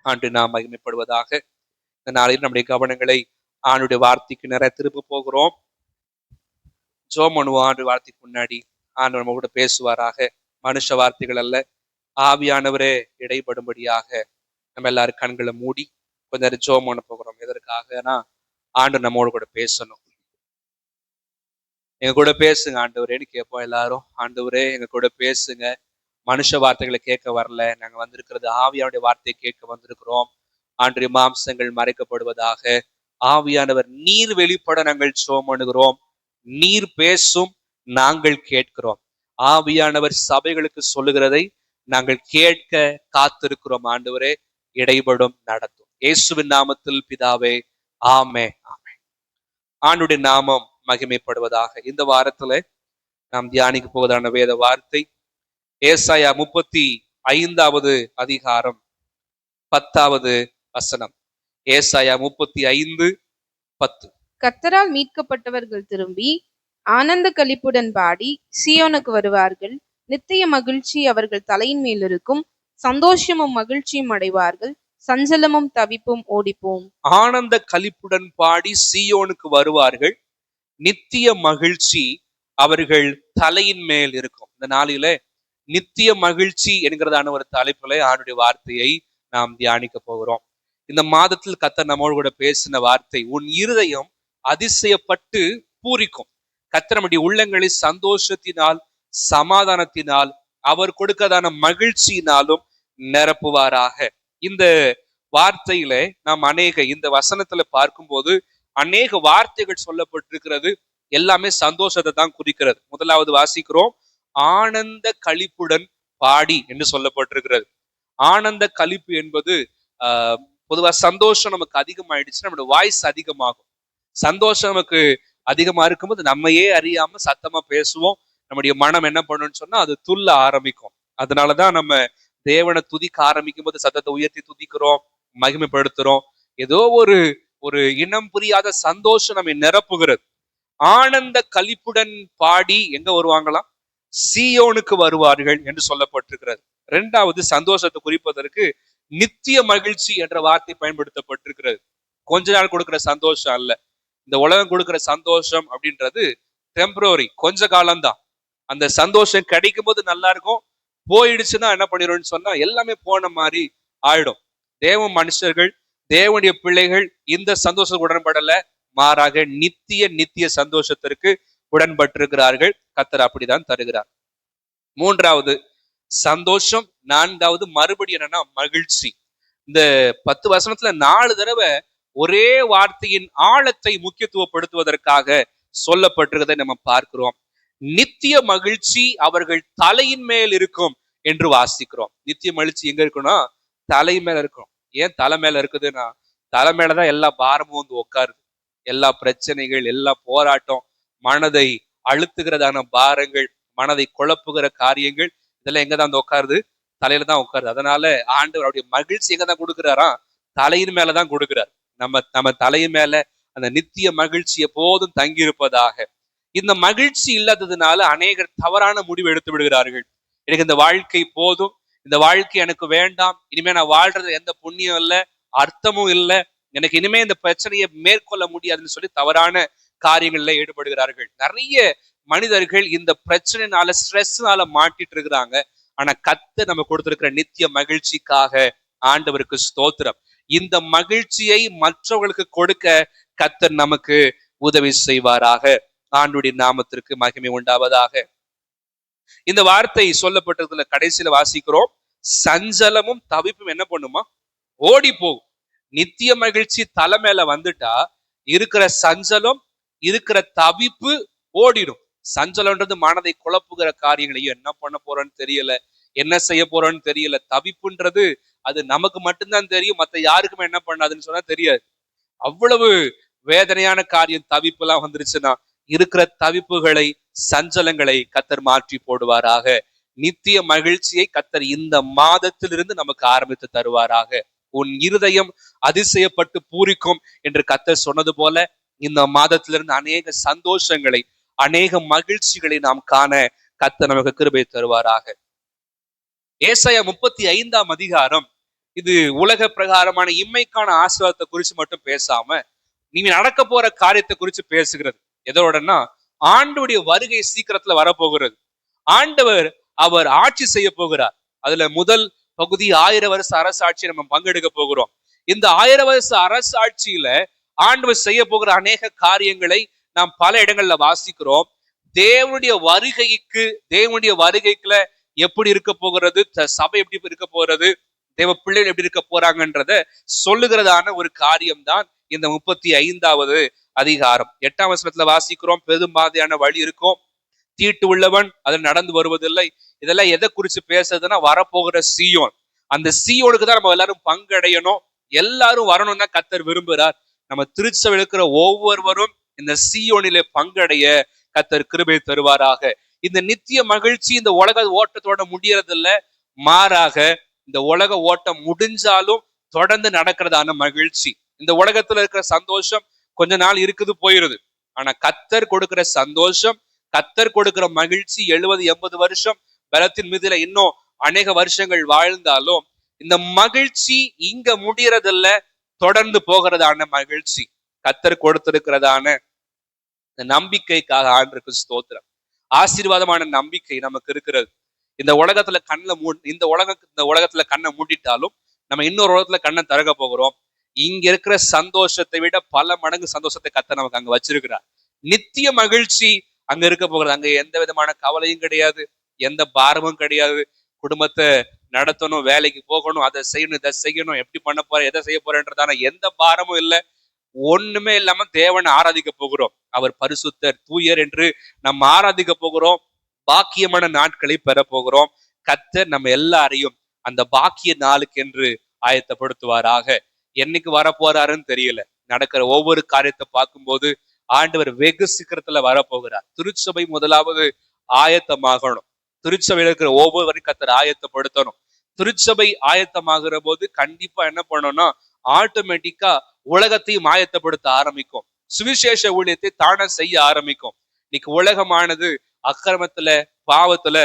ஆண்டு நாம் மகிமைப்படுவதாக. இந்த நாளில் நம்முடைய கவனங்களை ஆண்டுடைய வார்த்தைக்கு நிறைய திருப்ப போகிறோம். ஜோம் பண்ணுவோம். ஆண்டு வார்த்தைக்கு முன்னாடி ஆண்டு நம்ம கூட பேசுவாராக. மனுஷ வார்த்தைகள் அல்ல, ஆவியானவரே இடைப்படும்படியாக நம்ம எல்லாரும் கண்களை மூடி கொஞ்ச நேரம் ஜோம் பண்ண போகிறோம். எதற்காகனா ஆண்டு நம்மோடு கூட பேசணும். எங்க கூட பேசுங்க ஆண்டவரேன்னு கேட்போம் எல்லாரும். ஆண்டவரே எங்க கூட பேசுங்க, மனுஷ வார்த்தைகளை கேட்க வரல, நாங்க வந்திருக்கிறது ஆவியானுடைய வார்த்தையை கேட்க வந்திருக்கிறோம். ஆண்டு மாம்சங்கள் மறைக்கப்படுவதாக. ஆவியானவர் நீர் வெளிப்பட நாங்கள் ஜெபம் பண்ணுகிறோம். நீர் பேசும், நாங்கள் கேட்கிறோம். ஆவியானவர் சபைகளுக்கு சொல்லுகிறதை நாங்கள் கேட்க காத்திருக்கிறோம். ஆண்டவரே இடைபடும், நடத்தும். இயேசுவின் நாமத்தில் பிதாவே, ஆமே ஆமே. ஆண்டுடைய நாமம் மகிமைப்படுவதாக. இந்த வாரத்துல நாம் தியானிக்க போவதான வேத வார்த்தை ஏசாயா 35வது அதிகாரம் 10வது வசனம். ஏசாயா 35:10. கர்த்தரால் மீட்கப்பட்டவர்கள் திரும்பி ஆனந்த களிப்புடன் பாடி சீயோனுக்கு வருவார்கள். நித்திய மகிழ்ச்சி அவர்கள் தலையின் மேல் இருக்கும். சந்தோஷமும் மகிழ்ச்சியும் அடைவார்கள். சஞ்சலமும் தவிப்பும் ஓடிப்போம். ஆனந்த களிப்புடன் பாடி சீயோனுக்கு வருவார்கள். நித்திய மகிழ்ச்சி அவர்கள் தலையின் மேல் இருக்கும். இந்த நாளில நித்திய மகிழ்ச்சி என்கிறதான ஒரு தலைப்புல ஆண்டுடைய வார்த்தையை நாம் தியானிக்க போகிறோம். இந்த மாதத்தில் கர்த்தர் நம்மோடு கூட பேசின வார்த்தை, உன் இருதயம் அதிசயப்பட்டு பூரிக்கும். கர்த்தர் நம்முடைய உள்ளங்களை சந்தோஷத்தினால், சமாதானத்தினால், அவர் கொடுக்கதான மகிழ்ச்சியினாலும் நிரப்புவாராக. இந்த வார்த்தையில நாம் இந்த வசனத்துல பார்க்கும்போது அநேக வார்த்தைகள் சொல்லப்பட்டிருக்கிறது. எல்லாமே சந்தோஷத்தை தான் குறிக்கிறது. முதலாவது வாசிக்கிறோம், ஆனந்த களிப்புடன் பாடி என்று சொல்லப்பட்டிருக்கிறது. ஆனந்த களிப்பு என்பது பொதுவா சந்தோஷம் நமக்கு அதிகமாயிடுச்சுன்னா நம்மளோட வாய்ஸ் அதிகமாகும். சந்தோஷம் நமக்கு அதிகமா இருக்கும்போது நம்மையே அறியாம சத்தமா பேசுவோம். நம்முடைய மனம் என்ன பண்ணுன்னு சொன்னா அது துள்ள ஆரம்பிக்கும். அதனாலதான் நம்ம தேவனை துதிக்க ஆரம்பிக்கும் போது சத்தத்தை உயர்த்தி துதிக்கிறோம், மகிமைப்படுத்துறோம். ஏதோ ஒரு இனம் புரியாத சந்தோஷம் நம்மை நிரப்புகிறது. ஆனந்த களிப்புடன் பாடி எங்க வருவாங்களாம்? சீயோனுக்கு வருவார்கள் என்று சொல்லப்பட்டிருக்கிறது. இரண்டாவது, சந்தோஷத்தை குறிப்பதற்கு நித்திய மகிழ்ச்சி என்ற வார்த்தை பயன்படுத்தப்பட்டிருக்கிறது. கொஞ்ச நாள் கொடுக்கிற சந்தோஷம் அல்ல. இந்த உலகம் கொடுக்கிற சந்தோஷம் அப்படின்றது டெம்பரரி, கொஞ்ச காலம்தான். அந்த சந்தோஷம் கிடைக்கும் போது நல்லா இருக்கும், போயிடுச்சுன்னா என்ன பண்ணிடும்னு சொன்னா எல்லாமே போன மாதிரி ஆயிடும். தேவ மனுஷர்கள், தேவனுடைய பிள்ளைகள் இந்த சந்தோஷம் உடன்படல, மாறாக நித்திய சந்தோஷத்திற்கு உடன்பட்டிருக்கிறார்கள். கர்த்தர் அப்படிதான் தருகிறார். மூன்றாவது சந்தோஷம். நான்காவது மறுபடி என்னன்னா மகிழ்ச்சி. இந்த 10 வசனத்துல 4 தடவை ஒரே வார்த்தையின் ஆழத்தை முக்கியத்துவப்படுத்துவதற்காக சொல்லப்பட்டிருக்கிறதை நம்ம பார்க்கிறோம். நித்திய மகிழ்ச்சி அவர்கள் தலையின் மேல் இருக்கும் என்று வாசிக்கிறோம். நித்திய மகிழ்ச்சி எங்க இருக்குன்னா தலை மேல இருக்கும். ஏன் தலை மேல இருக்குதுன்னா, தலை மேலதான் எல்லா பாரமும் வந்து உட்காருது. எல்லா பிரச்சனைகள், எல்லா போராட்டம், மனதை அழுத்துகிறதான பாரங்கள், மனதை குழப்புகிற காரியங்கள், இதெல்லாம் எங்கதான் வந்து உட்காருது? தலையில தான் உட்காருது. அதனால ஆண்டவர் அவருடைய மகிழ்ச்சி எங்கதான் கொடுக்கிறாரா? தலையின் மேலதான் கொடுக்கிறார். நம்ம தலையின் மேல அந்த நித்திய மகிழ்ச்சி எப்போதும் தங்கி இருப்பதாக. இந்த மகிழ்ச்சி இல்லாததுனால அநேகர் தவறான முடிவு எடுத்து விடுகிறார்கள். எனக்கு இந்த வாழ்க்கை போதும், இந்த வாழ்க்கை எனக்கு வேண்டாம், இனிமே நான் வாழ்றது எந்த புண்ணியம் இல்லை, அர்த்தமும் இல்லை, எனக்கு இனிமே இந்த பிரச்சனையை மேற்கொள்ள முடியாதுன்னு சொல்லி தவறான காரியங்கள்ல ஈடுபடுகிறார்கள். நிறைய மனிதர்கள் இந்த பிரச்சனைனால, ஸ்ட்ரெஸ்னால மாட்டிட்டு இருக்கிறாங்க. ஆனா கர்த்தர் நம்ம கொடுத்திருக்கிற நித்திய மகிழ்ச்சிக்காக ஆண்டவருக்கு ஸ்தோத்திரம். இந்த மகிழ்ச்சியை மற்றவர்களுக்கு கொடுக்க கர்த்தர் நமக்கு உதவி செய்வாராக. ஆண்டுடைய நாமத்திற்கு மகிமை உண்டாவதாக. இந்த வார்த்தை சொல்லப்பட்டதுல கடைசியில வாசிக்கிறோம், சஞ்சலமும் தவிப்பும் என்ன பண்ணுமா? ஓடி போகும். நித்திய மகிழ்ச்சி தலை மேல வந்துட்டா இருக்கிற சஞ்சலம், இருக்கிற தவிப்பு ஓடிடும். சஞ்சலம்ன்றது மனதை குழப்புகிற காரியங்களையும் என்ன பண்ண போறோன்னு தெரியல, என்ன செய்ய போறோன்னு தெரியல. தவிப்புன்றது அது நமக்கு மட்டும்தான் தெரியும், மற்ற யாருக்குமே என்ன பண்ணாதுன்னு சொன்னா தெரியாது. அவ்வளவு வேதனையான காரியம் தவிப்பு எல்லாம் வந்துருச்சுன்னா இருக்கிற தவிப்புகளை, சஞ்சலங்களை கர்த்தர் மாற்றி போடுவாராக. நித்திய மகிழ்ச்சியை கர்த்தர் இந்த மாதத்திலிருந்து நமக்கு ஆரம்பித்து தருவாராக. உன் இருதயம் அதிசயப்பட்டு பூரிக்கும் என்று கர்த்தர் சொன்னது போல இந்த மாதத்திலிருந்து அநேக சந்தோஷங்களை, அநேக மகிழ்ச்சிகளை நாம் காண கர்த்தர் நமக்கு கிருபை தருவாராக. ஏசாயா 35ஆம் அதிகாரம் இது உலக பிரகாரமான இம்மைக்கான ஆசீர்வாதத்தை குறித்து மட்டும் பேசாம நீங்க நடக்க போற காரியத்தை குறித்து பேசுகிறது. எதோடனா ஆண்டவருடைய வருகை சீக்கிரத்துல வரப்போகிறது. ஆண்டவர் அவர் ஆட்சி செய்ய போகிறார். அதுல முதல் பகுதி 1000 வருஷ அரசாட்சி நம்ம பங்கெடுக்க போகிறோம். இந்த 1000 வருஷ அரசாட்சியில ஆண்டவர் செய்ய போகிற அநேக காரியங்களை நாம் பல இடங்கள்ல வாசிக்கிறோம். தேவனுடைய வருகைக்குள்ள எப்படி இருக்க போகிறது, சபை எப்படி இருக்க போகிறது, தேவ பிள்ளைகள் எப்படி இருக்க போறாங்கன்றத சொல்லுகிறதான ஒரு காரியம் தான் இந்த 35வது அதிகாரம். 8ஆம் வசனத்துல வாசிக்கிறோம், பெரும்பாதையான வழி இருக்கும், தீட்டு உள்ளவன் அதில் நடந்து வருவதில்லை. இதெல்லாம் எதை குறிச்சு பேசுறதுன்னா வரப்போகிற சீயோன். அந்த சீயோனுக்கு தான் நம்ம எல்லாரும் பங்கடையணும், எல்லாரும் வரணும் தான் கர்த்தர் விரும்புகிறார். நம்ம திருச்சபையில் இருக்கிற ஒவ்வொருவரும் இந்த சீயோனிலே பங்கடைய கர்த்தர் கிருபை தருவாராக. இந்த நித்திய மகிழ்ச்சி இந்த உலக ஓட்டத்தோட முடியறதில்ல, மாறாக இந்த உலக ஓட்டம் முடிஞ்சாலும் தொடர்ந்து நடக்கிறதான மகிழ்ச்சி. இந்த உலகத்துல இருக்கிற சந்தோஷம் கொஞ்ச நாள் இருக்குது, போயிருது. ஆனா கர்த்தர் கொடுக்கிற சந்தோஷம், கர்த்தர் கொடுக்கிற மகிழ்ச்சி 70-80 வருஷம் பலத்தின் மீதுல இன்னும் அநேக வருஷங்கள் வாழ்ந்தாலும் இந்த மகிழ்ச்சி இங்க முடியறதில்ல, தொடர்ந்து போகிறதான மகிழ்ச்சி. கர்த்தர் கொடுத்திருக்கிறதான இந்த நம்பிக்கைக்காக ஆண்டவருக்கு ஸ்தோத்திரம். ஆசீர்வாதமான நம்பிக்கை நமக்கு இருக்கிறது. இந்த உலகத்துல இந்த உலகத்துல கண்ணை மூடிட்டாலும் நம்ம இன்னொரு உலகத்துல கண்ணை திறக்க போகிறோம். இங்க இருக்கிற சந்தோஷத்தை விட பல மடங்கு சந்தோஷத்தை கர்த்தர் நமக்கு அங்க வச்சிருக்கிறார். நித்திய மகிழ்ச்சி அங்க இருக்க போகிறது. அங்க எந்த விதமான கவலையும் கிடையாது, எந்த பாரமும் கிடையாது. குடும்பத்தை நடத்தணும், வேலைக்கு போகணும், அதை செய்யணும், இதை செய்யணும், எப்படி பண்ண போற, எதை செய்ய போறேன்றதான எந்த பாரமும் இல்லை. ஒண்ணுமே இல்லாம தேவனை ஆராதிக்க போகிறோம். அவர் பரிசுத்தர், தூயர் என்று நம்ம ஆராதிக்க போகிறோம். பாக்கியமான நாட்களை பெற போகிறோம். கர்த்தர் நம்ம எல்லாரையும் அந்த பாக்கிய நாளுக்கு என்று ஆயத்தப்படுத்துவாராக. என்னைக்கு வர போறாருன்னு தெரியல. நடக்கிற ஒவ்வொரு காரியத்தை பார்க்கும்போது ஆண்டவர் வெகு சீக்கிரத்துல வரப்போகிறார். திருச்சபை முதலாவது ஆயத்தமாகணும். திருச்சபையில இருக்கிற ஒவ்வொருவரையும் கர்த்தர் ஆயத்தப்படுத்தணும். திருச்சபை ஆயத்தமாகிற போது கண்டிப்பா என்ன பண்ணணும்னா ஆட்டோமேட்டிக்கா உலகத்தையும் ஆயத்தப்படுத்த ஆரம்பிக்கும். சுவிசேஷ ஊழியத்தை தானே செய்ய ஆரம்பிக்கும். இன்னைக்கு உலகமானது அக்கிரமத்துல, பாவத்துல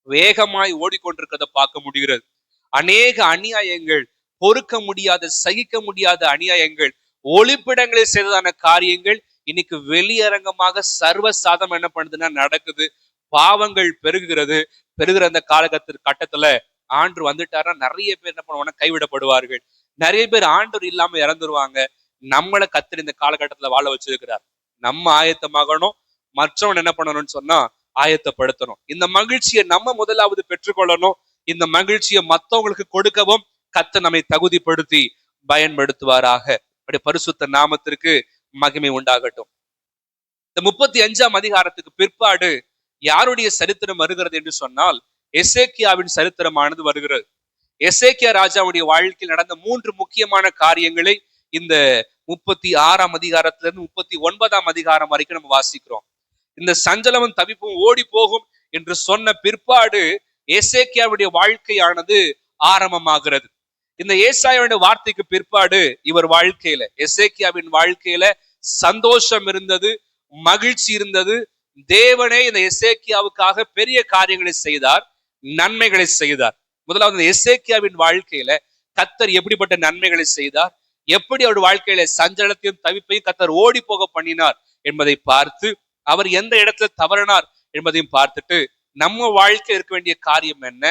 வேகமாய் ஓடிக்கொண்டிருக்கிறத பார்க்க முடிகிறது. அநேக அநியாயங்கள், பொறுக்க முடியாத, சகிக்க முடியாத அநியாயங்கள், ஒளிப்பிடங்களில் செய்ததான காரியங்கள் இன்னைக்கு வெளியரங்கமாக சர்வசாதம் என்ன பண்ணுதுன்னா நடக்குது. பாவங்கள் பெருகிற அந்த கட்டத்துல ஆண்டு வந்துட்டாருன்னா நிறைய பேர் என்ன பண்ணுவாங்கன்னா கைவிடப்படுவார்கள். நிறைய பேர் ஆண்டவர் இல்லாம இறந்துருவாங்க. நம்மளை கர்த்தர் இந்த காலகட்டத்துல வாழ வச்சிருக்கிறார். நம்ம ஆயத்தமாகணும், மற்றவன் என்ன பண்ணணும்னு சொன்னா ஆயத்தப்படுத்தணும். இந்த மகிழ்ச்சியை நம்ம முதலாவது பெற்றுக்கொள்ளணும். இந்த மகிழ்ச்சியை மற்றவங்களுக்கு கொடுக்கவும் கர்த்தர் நம்மை தகுதிப்படுத்தி பயன்படுத்துவாராக. அப்படி பரிசுத்த நாமத்திற்கு மகிமை உண்டாகட்டும். இந்த 35ஆம் அதிகாரத்துக்கு பிற்பாடு யாருடைய சரித்திரம் வருகிறது என்று சொன்னால் எசேக்கியாவின் சரித்திரமானது வருகிறது. எசேக்கியா ராஜாவுடைய வாழ்க்கையில் நடந்த 3 முக்கியமான காரியங்களை இந்த 36ஆம் அதிகாரத்திலிருந்து 39ஆம் அதிகாரம் வரைக்கும் நம்ம வாசிக்கிறோம். இந்த சஞ்சலமும் தவிப்பும் ஓடி போகும் என்று சொன்ன பிற்பாடு எசேக்கியாவுடைய வாழ்க்கையானது ஆரம்பமாகிறது. இந்த ஏசாயாவுடைய வார்த்தைக்கு பிற்பாடு இவர் வாழ்க்கையில, எசேக்கியாவின் வாழ்க்கையில சந்தோஷம் இருந்தது, மகிழ்ச்சி இருந்தது. தேவனே இந்த எசேக்கியாவுக்காக பெரிய காரியங்களை செய்தார், நன்மைகளை செய்தார். முதலாவது இந்த எசேக்கியாவின் வாழ்க்கையில கர்த்தர் எப்படிப்பட்ட நன்மைகளை செய்தார், எப்படி அவருடைய வாழ்க்கையில சஞ்சலத்தையும் தவிப்பையும் கர்த்தர் ஓடி போக பண்ணினார் என்பதை பார்த்து, அவர் எந்த இடத்துல தவறினார் என்பதையும் பார்த்துட்டு, நம்ம வாழ்க்கை இருக்க வேண்டிய காரியம் என்ன,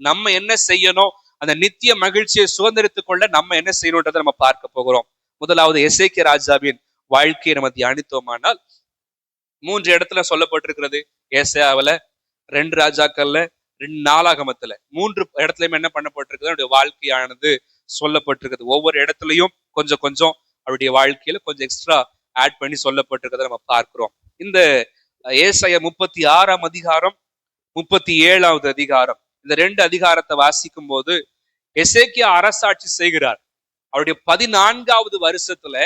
நம்ம என்ன செய்யணும், அந்த நித்திய மகிழ்ச்சியை சுதந்திரித்துக் கொள்ள நம்ம என்ன செய்யணும்ன்றதை நம்ம பார்க்க போகிறோம். முதலாவது எசேக்கியா ராஜாவின் வாழ்க்கையை நம்ம தியானித்தோமானால் 3 இடத்துல சொல்லப்பட்டிருக்கிறது. ஏசாயாவுல, 2 ராஜாக்கள்ல, 2 நாளாகமத்துல, 3 இடத்துலயும் என்ன பண்ணப்பட்டிருக்குது, அவருடைய வாழ்க்கையானது சொல்லப்பட்டிருக்குது. ஒவ்வொரு இடத்துலயும் கொஞ்சம் கொஞ்சம் அவருடைய வாழ்க்கையில கொஞ்சம் எக்ஸ்ட்ரா ஆட் பண்ணி சொல்லப்பட்டிருக்கிறத நம்ம பார்க்கிறோம். இந்த ஏசாயா 36ஆம் அதிகாரம், 37ஆவது அதிகாரம், இந்த 2 அதிகாரத்தை வாசிக்கும் போது எசேக்கியா அரசாட்சி செய்கிறார். அவருடைய 14வது வருஷத்துல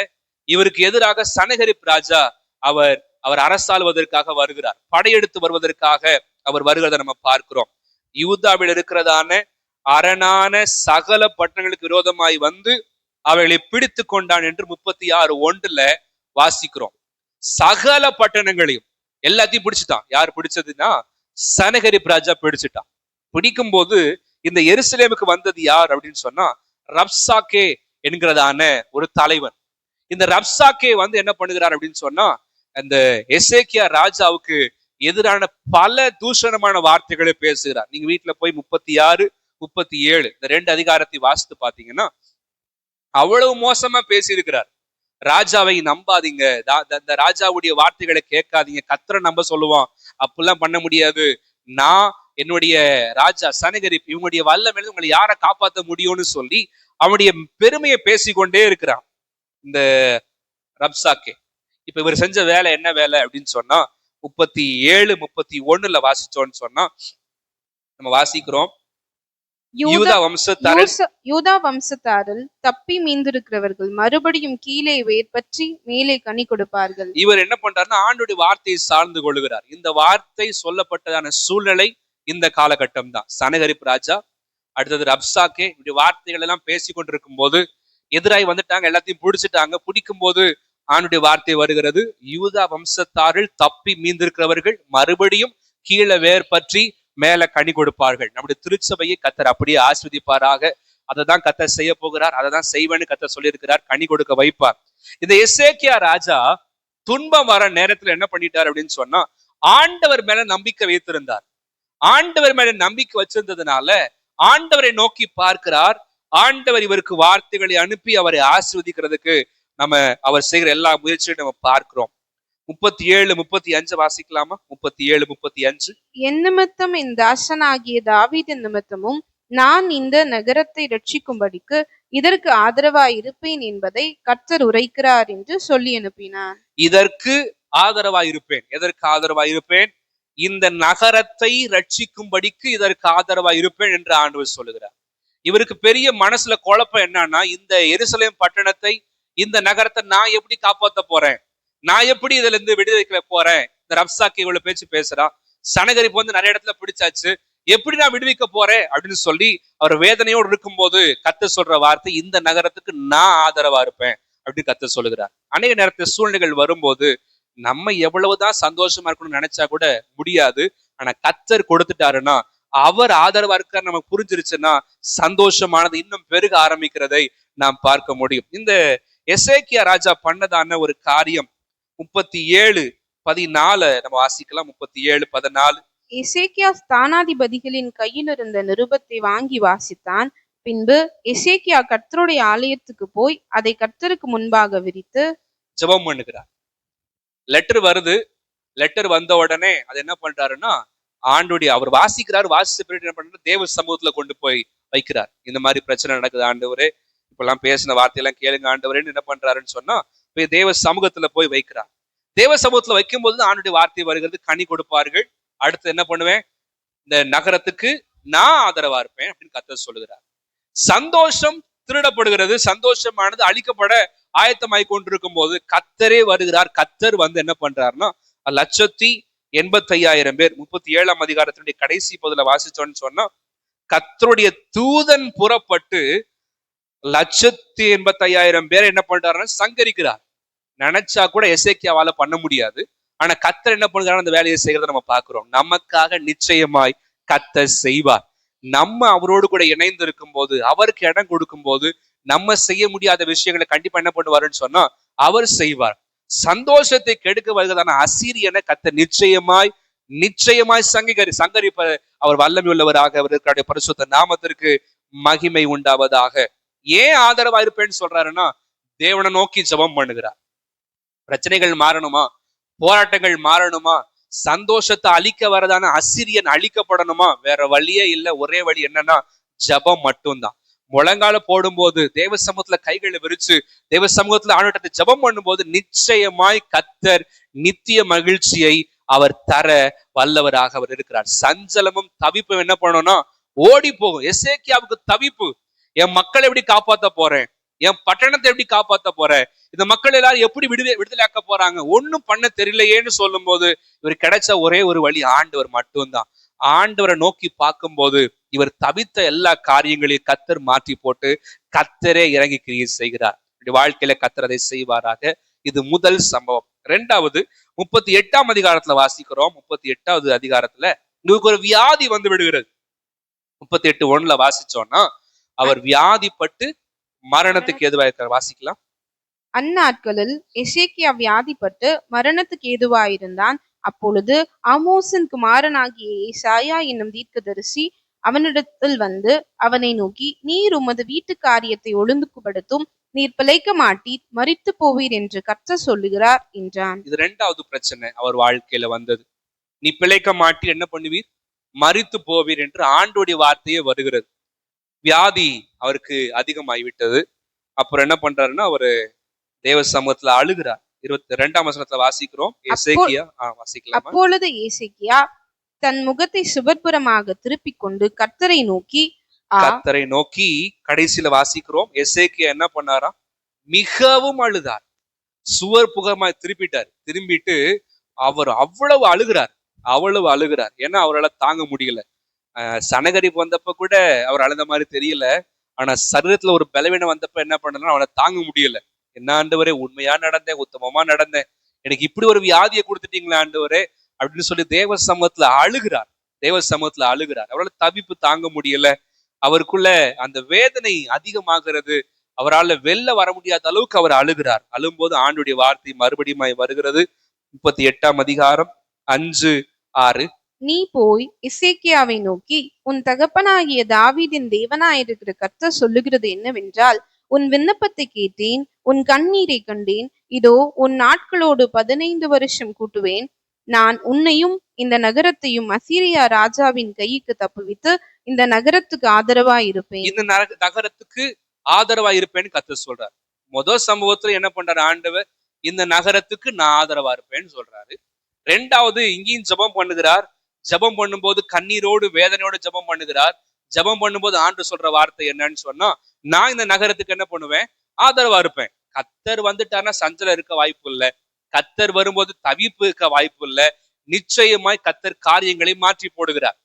இவருக்கு எதிராக சனகரிப் ராஜா அவர் அரசாளுவதற்காக வருகிறார். படையெடுத்து வருவதற்காக அவர் வருகிறத நம்ம பார்க்கிறோம். யூதாவில் இருக்கிறதான அரணான சகல பட்டணங்களுக்கு விரோதமாய் வந்து அவர்களை பிடித்து கொண்டான் என்று 36:1 வாசிக்கிறோம். சகல பட்டணங்களையும் எல்லாத்தையும் பிடிச்சிட்டான். யார் பிடிச்சதுன்னா சனகரிப் ராஜா பிடிச்சிட்டான். பிடிக்கும் போது இந்த எருசலேமுக்கு வந்தது யார் அப்படின்னு சொன்னா ரப்சாக்கே என்கிறதான ஒரு தலைவன். இந்த ரப்சாக்கே வந்து என்ன பண்ணுகிறார் அப்படின்னு சொன்னா அந்த எசேக்கியா ராஜாவுக்கு எதிரான பல தூஷணமான வார்த்தைகளை பேசுகிறார். நீங்க வீட்டுல போய் 36, 37 இந்த 2 அதிகாரத்தை வாசித்து பாத்தீங்கன்னா அவ்வளவு மோசமா பேசியிருக்கிறார். ராஜாவை நம்பாதீங்க, இந்த ராஜாவுடைய வார்த்தைகளை கேட்காதீங்க, கர்த்தரை நம்ப சொல்லுவான், அப்படிலாம் பண்ண முடியாது, நான் என்னுடைய ராஜா சனகரிப் இவங்களுடைய வல்லமையில உங்களை யாரை காப்பாற்ற முடியும்னு சொல்லி அவனுடைய பெருமையை பேசிக்கொண்டே இருக்கிறான் இந்த ரப்சாக்கே. இப்ப இவர் செஞ்ச வேலை என்ன வேலை அப்படின்னு சொன்னா 37, 31 வாசிச்சோன்னு சொன்னா நம்ம வாசிக்கிறோம், யூதா வம்சத்தாரில் தப்பி மீந்திருக்கிறவர்கள் மறுபடியும் கீழே வேர் பற்றி மேலே கனி கொடுப்பார்கள். இவர் என்ன பண்றாருன்னா ஆண்டுடைய வார்த்தையை சார்ந்து கொள்ளுகிறார். இந்த வார்த்தை சொல்லப்பட்டதான சூழ்நிலை இந்த காலகட்டம் தான். சனகரிப் ராஜா, அடுத்தது ரப்சாக்கே, இப்படி வார்த்தைகள் எல்லாம் பேசி கொண்டிருக்கும் போது எதிராய் வந்துட்டாங்க, எல்லாத்தையும் பிடிச்சிட்டாங்க. பிடிக்கும் போது ஆண்டுடைய வார்த்தை வருகிறது, யூதா வம்சத்தாரில் தப்பி மீந்திருக்கிறவர்கள் மறுபடியும் கீழே வேர் பற்றி மேல கனி கொடுப்பார்கள். நம்முடைய திருச்சபையை கர்த்தர் அப்படியே ஆஸ்வதிப்பாராக. அதை தான் கர்த்தர் செய்ய போகிறார், அதை தான் செய்வேன்னு கர்த்தர் சொல்லியிருக்கிறார், கனி கொடுக்க வைப்பார். இந்த எசேக்கியா ராஜா துன்பம் வர நேரத்துல என்ன பண்ணிட்டார் அப்படின்னு சொன்னா ஆண்டவர் மேல நம்பிக்கை வைத்திருந்தார். ஆண்டவர் மேல நம்பிக்கை வச்சிருந்ததுனால ஆண்டவரை நோக்கி பார்க்கிறார். ஆண்டவர் இவருக்கு வார்த்தைகளை அனுப்பி அவரை ஆசீர்வதிக்கிறதுக்கு நம்ம அவர் செய்கிற எல்லா முயற்சியும் நம்ம பார்க்கிறோம். 37, 35 வாசிக்கலாமா? 37, 35. என் நிமித்தம் என் தாசனாகிய தாவீதின் நிமித்தமும் நான் இந்த நகரத்தை ரட்சிக்கும்படிக்கு இதற்கு ஆதரவாய் இருப்பேன் என்பதை கர்த்தர் உரைக்கிறார் என்று சொல்லி அனுப்பினார். இதற்கு ஆதரவாய் இருப்பேன். எதற்கு ஆதரவாய் இருப்பேன்? இந்த நகரத்தை ரட்சிக்கும்படிக்கு இதற்கு ஆதரவாய் இருப்பேன் என்று ஆண்டவர் சொல்லுகிறார். இவருக்கு பெரிய மனசுல குழப்பம் என்னன்னா, இந்த எருசலேம் பட்டணத்தை, இந்த நகரத்தை நான் எப்படி காப்பாற்ற போறேன், நான் எப்படி இதுல இருந்து விடுதலைக்கு போறேன். இந்த ரப்சாக்கே இவ்வளவு பேச்சு பேசுறான், சனகரிப்பு வந்து நிறைய இடத்துல பிடிச்சாச்சு, எப்படி நான் விடுவிக்க போறேன் அப்படின்னு சொல்லி அவர் வேதனையோடு இருக்கும் போது கர்த்தர் சொல்ற வார்த்தை, இந்த நகரத்துக்கு நான் ஆதரவா இருப்பேன் அப்படின்னு கர்த்தர் சொல்லுகிறார். அநேக நேரத்தில் சூழ்நிலைகள் வரும்போது நம்ம எவ்வளவுதான் சந்தோஷமா இருக்கணும்னு நினைச்சா கூட முடியாது. ஆனா கர்த்தர் கொடுத்துட்டாருன்னா, அவர் ஆதரவா இருக்காரு நமக்கு புரிஞ்சிருச்சுன்னா சந்தோஷமானது இன்னும் பெருக ஆரம்பிக்கிறதை நாம் பார்க்க முடியும். இந்த எசேக்கியா ராஜா பண்ணதான ஒரு காரியம் 37:14 நம்ம வாசிக்கலாம். 37:14. எசேக்கியா ஸ்தானாதிபதிகளின் கையில் இருந்த நிருபத்தை வாங்கி வாசித்தான். பின்பு எசேக்கியா கர்த்தருடைய ஆலயத்துக்கு போய் அதை கர்த்தருக்கு முன்பாக விரித்து ஜெபம் பண்ணுகிறார். லெட்டர் வருது. லெட்டர் வந்த உடனே அது என்ன பண்றாருன்னா ஆண்டுடைய அவர் வாசிக்கிறார். வாசிச்ச பிறகு என்ன பண்றாரு, தேவ சமூகத்துல கொண்டு போய் வைக்கிறார். இந்த மாதிரி பிரச்சனை நடக்குது ஆண்டவரே, இப்பெல்லாம் பேசின வார்த்தையெல்லாம் கேளுங்க ஆண்டவரேன்னு என்ன பண்றாருன்னு சொன்னா போய் தேவ சமூகத்துல போய் வைக்கிறார். தேவ சமூகத்துல வைக்கும் போது ஆண்டுடைய வார்த்தை வருகிறது, கனி கொடுப்பார்கள். அடுத்து என்ன பண்ணுவேன், இந்த நகரத்துக்கு நான் ஆதரவா இருப்பேன் அப்படின்னு கர்த்தர் சொல்லுகிறார். சந்தோஷம் திருடப்படுகிறது, சந்தோஷமானது அழிக்கப்பட ஆயத்தமாய் கொண்டிருக்கும் போது கர்த்தரே வருகிறார். கர்த்தர் வந்து என்ன பண்றாருன்னா 1,85,000 பேர் 37ஆம் அதிகாரத்தினுடைய கடைசி பகுதியில வாசிச்சோன்னு சொன்னா கர்த்தருடைய தூதன் புறப்பட்டு 1,85,000 பேர் என்ன பண்றாருன்னா சங்கரிக்கிறார். நினைச்சா கூட எசேக்கியாவால பண்ண முடியாது. ஆனா கர்த்தர் என்ன பண்ணுறாரு, அந்த வேலையை செய்யறத நம்ம பார்க்கிறோம். நமக்காக நிச்சயமாய் கர்த்தர் செய்வார். நம்ம அவரோடு கூட இணைந்து இருக்கும் போது, அவருக்கு இடம் கொடுக்கும் போது, நம்ம செய்ய முடியாத விஷயங்களை கண்டிப்பா என்ன பண்ணுவாருன்னு சொன்னா அவர் செய்வார். சந்தோஷத்தை கெடுக்க வருகிறதான அசீரியனை கர்த்தர் நிச்சயமாய் சங்கரிப்ப அவர் வல்லமை உள்ளவராக அவருடைய பரிசுத்த நாமத்திற்கு மகிமை உண்டாவதாக. ஏன் ஆதரவா இருப்பேன்னு சொல்றாருன்னா தேவனை நோக்கி ஜெபம் பண்ணுகிறார். பிரச்சனைகள் மாறணுமா, போராட்டங்கள் மாறணுமா, சந்தோஷத்தை அழிக்க வரதான அசிரியன் அழிக்கப்படணுமா, வேற வழியே இல்லை. ஒரே வழி என்னன்னா ஜெபம் மட்டும்தான். முழங்கால போடும்போது தேவ சமூகத்துல கைகளை விரிச்சு தேவ சமூகத்துல ஆண்டவர்கிட்ட ஜெபம் பண்ணும்போது நிச்சயமாய் கர்த்தர் நித்திய மகிழ்ச்சியை அவர் தர வல்லவராக அவர் இருக்கிறார். சஞ்சலமும் தவிப்பும் என்ன பண்ணணும்னா ஓடி போகும். எசேக்கியாவுக்கு தவிப்பு, என் மக்களை எப்படி காப்பாத்த போறேன், என் பட்டணத்தை எப்படி காப்பாத்த போறேன், இந்த மக்கள் எல்லாரும் எப்படி விடுதலையாக்க போறாங்க, ஒன்னும் பண்ண தெரியலையேன்னு சொல்லும் போது இவர் கிடைச்ச ஒரே ஒரு வழி ஆண்டவர் மட்டும்தான். ஆண்டவரை நோக்கி பார்க்கும் போது இவர் தவித்த எல்லா காரியங்களையும் கர்த்தர் மாற்றி போட்டு கர்த்தரே இறங்கி கிரியை செய்கிறார். வாழ்க்கையில கர்த்தர் அதை செய்வாராக. இது முதல் சம்பவம். 2வது 38ஆம் அதிகாரத்துல வாசிக்கிறோம். 38வது அதிகாரத்துல இவருக்கு ஒரு வியாதி வந்து விடுகிறது. 38:1 வாசிச்சோம்னா அவர் வியாதிப்பட்டு மரணத்துக்கு ஏதுவா இருக்கிறார். வாசிக்கலாம். அந்நாட்களில் எசேக்கியா வியாதிப்பட்டு மரணத்துக்கு ஏதுவாயிருந்தான். அப்பொழுது ஆமோசின் குமாரனாகிய ஏசாயா என்னும் தீர்க்கதரிசி அவனிடத்தில் வந்து அவனை நோக்கி, நீர் உமது வீட்டு காரியத்தை ஒழுங்குபடுத்தும், நீர் பிழைக்க மாட்டீர், மரித்து போவீர் என்று கர்த்தர் சொல்லுகிறார் என்றான். இது இரண்டாவது பிரச்சனை அவர் வாழ்க்கையில வந்தது. நீ பிழைக்க மாட்டீர், என்ன பண்ணுவீர், மரித்து போவீர் என்று ஆண்டோடைய வார்த்தையே வருகிறது. வியாதி அவருக்கு அதிகமாகிவிட்டது. அப்புறம் என்ன பண்றாருன்னா அவரு தேவ சமூகத்துல அழுகிறார். 22ஆம் வசனத்துல வாசிக்கிறோம். எசேக்கியா வாசிக்கலாம். அப்பொழுது எசேக்கியா தன் முகத்தை சுவர்புறமாக திருப்பிக் கொண்டு கர்த்தரை நோக்கி கடைசியில வாசிக்கிறோம். எசேக்கியா என்ன பண்ணாராம், மிகவும் அழுதார். சுவர் புகமாய் திரும்பிட்டு அவர் அவ்வளவு அழுகிறார். ஏன்னா அவரால் தாங்க முடியல. சனகரிப்பு வந்தப்ப கூட அவர் அழுத மாதிரி தெரியல. ஆனா சரீரத்துல ஒரு பலவீனம் வந்தப்ப என்ன பண்ணலாம், அவனை தாங்க முடியல. என்ன ஆண்டவரே, உண்மையா நடந்தேன், உத்தமமா நடந்தேன், எனக்கு இப்படி ஒரு வியாதியை கொடுத்துட்டீங்களா ஆண்டவரே அப்படின்னு சொல்லி தேவ சமூகத்துல அழுகிறார். அவரால் தவிப்பு தாங்க முடியல. அவருக்குள்ள அந்த வேதனை அதிகமாகிறது. அவரால் வெளில வர முடியாத அளவுக்கு அவர் அழுகிறார். அழும்போது ஆண்டுடைய வார்த்தை மறுபடியும் வருகிறது. 38ஆம் அதிகாரம் 5-6. நீ போய் எசேக்கியாவை நோக்கி, உன் தகப்பனாகிய தாவீதின் தேவனாயிருக்கிற கர்த்தர் சொல்லுகிறது என்னவென்றால், உன் விண்ணப்பத்தை கேட்டேன், உன் கண்ணீரை கண்டேன். இதோ உன் நாட்களோடு 15 வருஷம் கூட்டுவேன். நான் உன்னையும் இந்த நகரத்தையும் அசீரியா ராஜாவின் கைக்கு தப்புவித்து இந்த நகரத்துக்கு ஆதரவா இருப்பேன். இந்த நகரத்துக்கு ஆதரவா இருப்பேன்னு கர்த்தர் சொல்றார். முதல் சம்பவத்துல என்ன பண்றாரு ஆண்டவர், இந்த நகரத்துக்கு நான் ஆதரவா இருப்பேன்னு சொல்றாரு. ரெண்டாவது இங்கேயும் ஜெபம் பண்ணுகிறார். ஜெபம் பண்ணும்போது கண்ணீரோடு வேதனையோடு ஜெபம் பண்ணுகிறார். ஜெபம் பண்ணும்போது ஆண்டு சொல்ற வார்த்தை என்னன்னு சொன்னா, நான் இந்த நகரத்துக்கு என்ன பண்ணுவேன், ஆதரவா இருப்பேன். கர்த்தர் வந்துட்டாருன்னா சஞ்சலம் இருக்க வாய்ப்பு இல்லை. கர்த்தர் வரும்போது தவிப்பு இருக்க வாய்ப்பு இல்லை. நிச்சயமாய் கர்த்தர் காரியங்களை மாற்றி போடுகிறார்.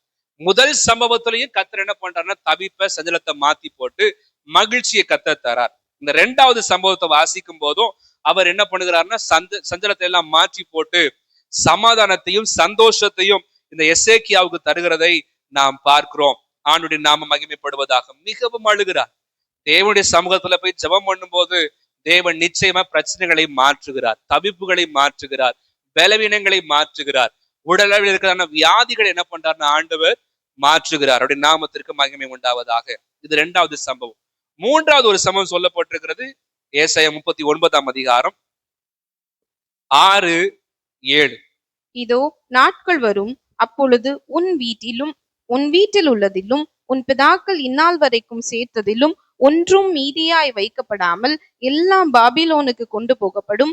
முதல் சம்பவத்திலையும் கர்த்தர் என்ன பண்றாருன்னா தவிப்ப சஞ்சலத்தை மாத்தி போட்டு மகிழ்ச்சியை கர்த்தர் தரார். இந்த ரெண்டாவது சம்பவத்தை வாசிக்கும் போதும் அவர் என்ன பண்ணுகிறாருன்னா சஞ்சலத்தை எல்லாம் மாற்றி போட்டு சமாதானத்தையும் சந்தோஷத்தையும் இந்த எசேக்கியாவுக்கு தருகிறதை நாம் பார்க்கிறோம். ஆண்டுடைய நாம மகிமைப்படுவதாக. மிகவும் அழுகிறார். தேவனுடைய சமூகத்துல போய் ஜெபம் பண்ணும் போது தேவன் நிச்சயமா பிரச்சனைகளை மாற்றுகிறார், தவிப்புகளை மாற்றுகிறார், பலவீனங்களை மாற்றுகிறார், உடலளவில் இருக்கிற வியாதிகளை என்ன பண்றாருன்னா ஆண்டவர் மாற்றுகிறார். அவருடைய நாமத்திற்கு மகிமை உண்டாவதாக. இது இரண்டாவது சம்பவம். மூன்றாவது ஒரு சம்பவம் சொல்லப்பட்டிருக்கிறது. ஏசாயா 39ஆம் அதிகாரம் 6-7. இதோ நாட்கள் வரும், அப்பொழுது உன் வீட்டில் உள்ளதிலும் உன் பிதாக்கள் இந்நாள் வரைக்கும் சேர்த்ததிலும் ஒன்றும் மீதியாய் வைக்கப்படாமல் எல்லாம் பாபிலோனுக்கு கொண்டு போகப்படும்.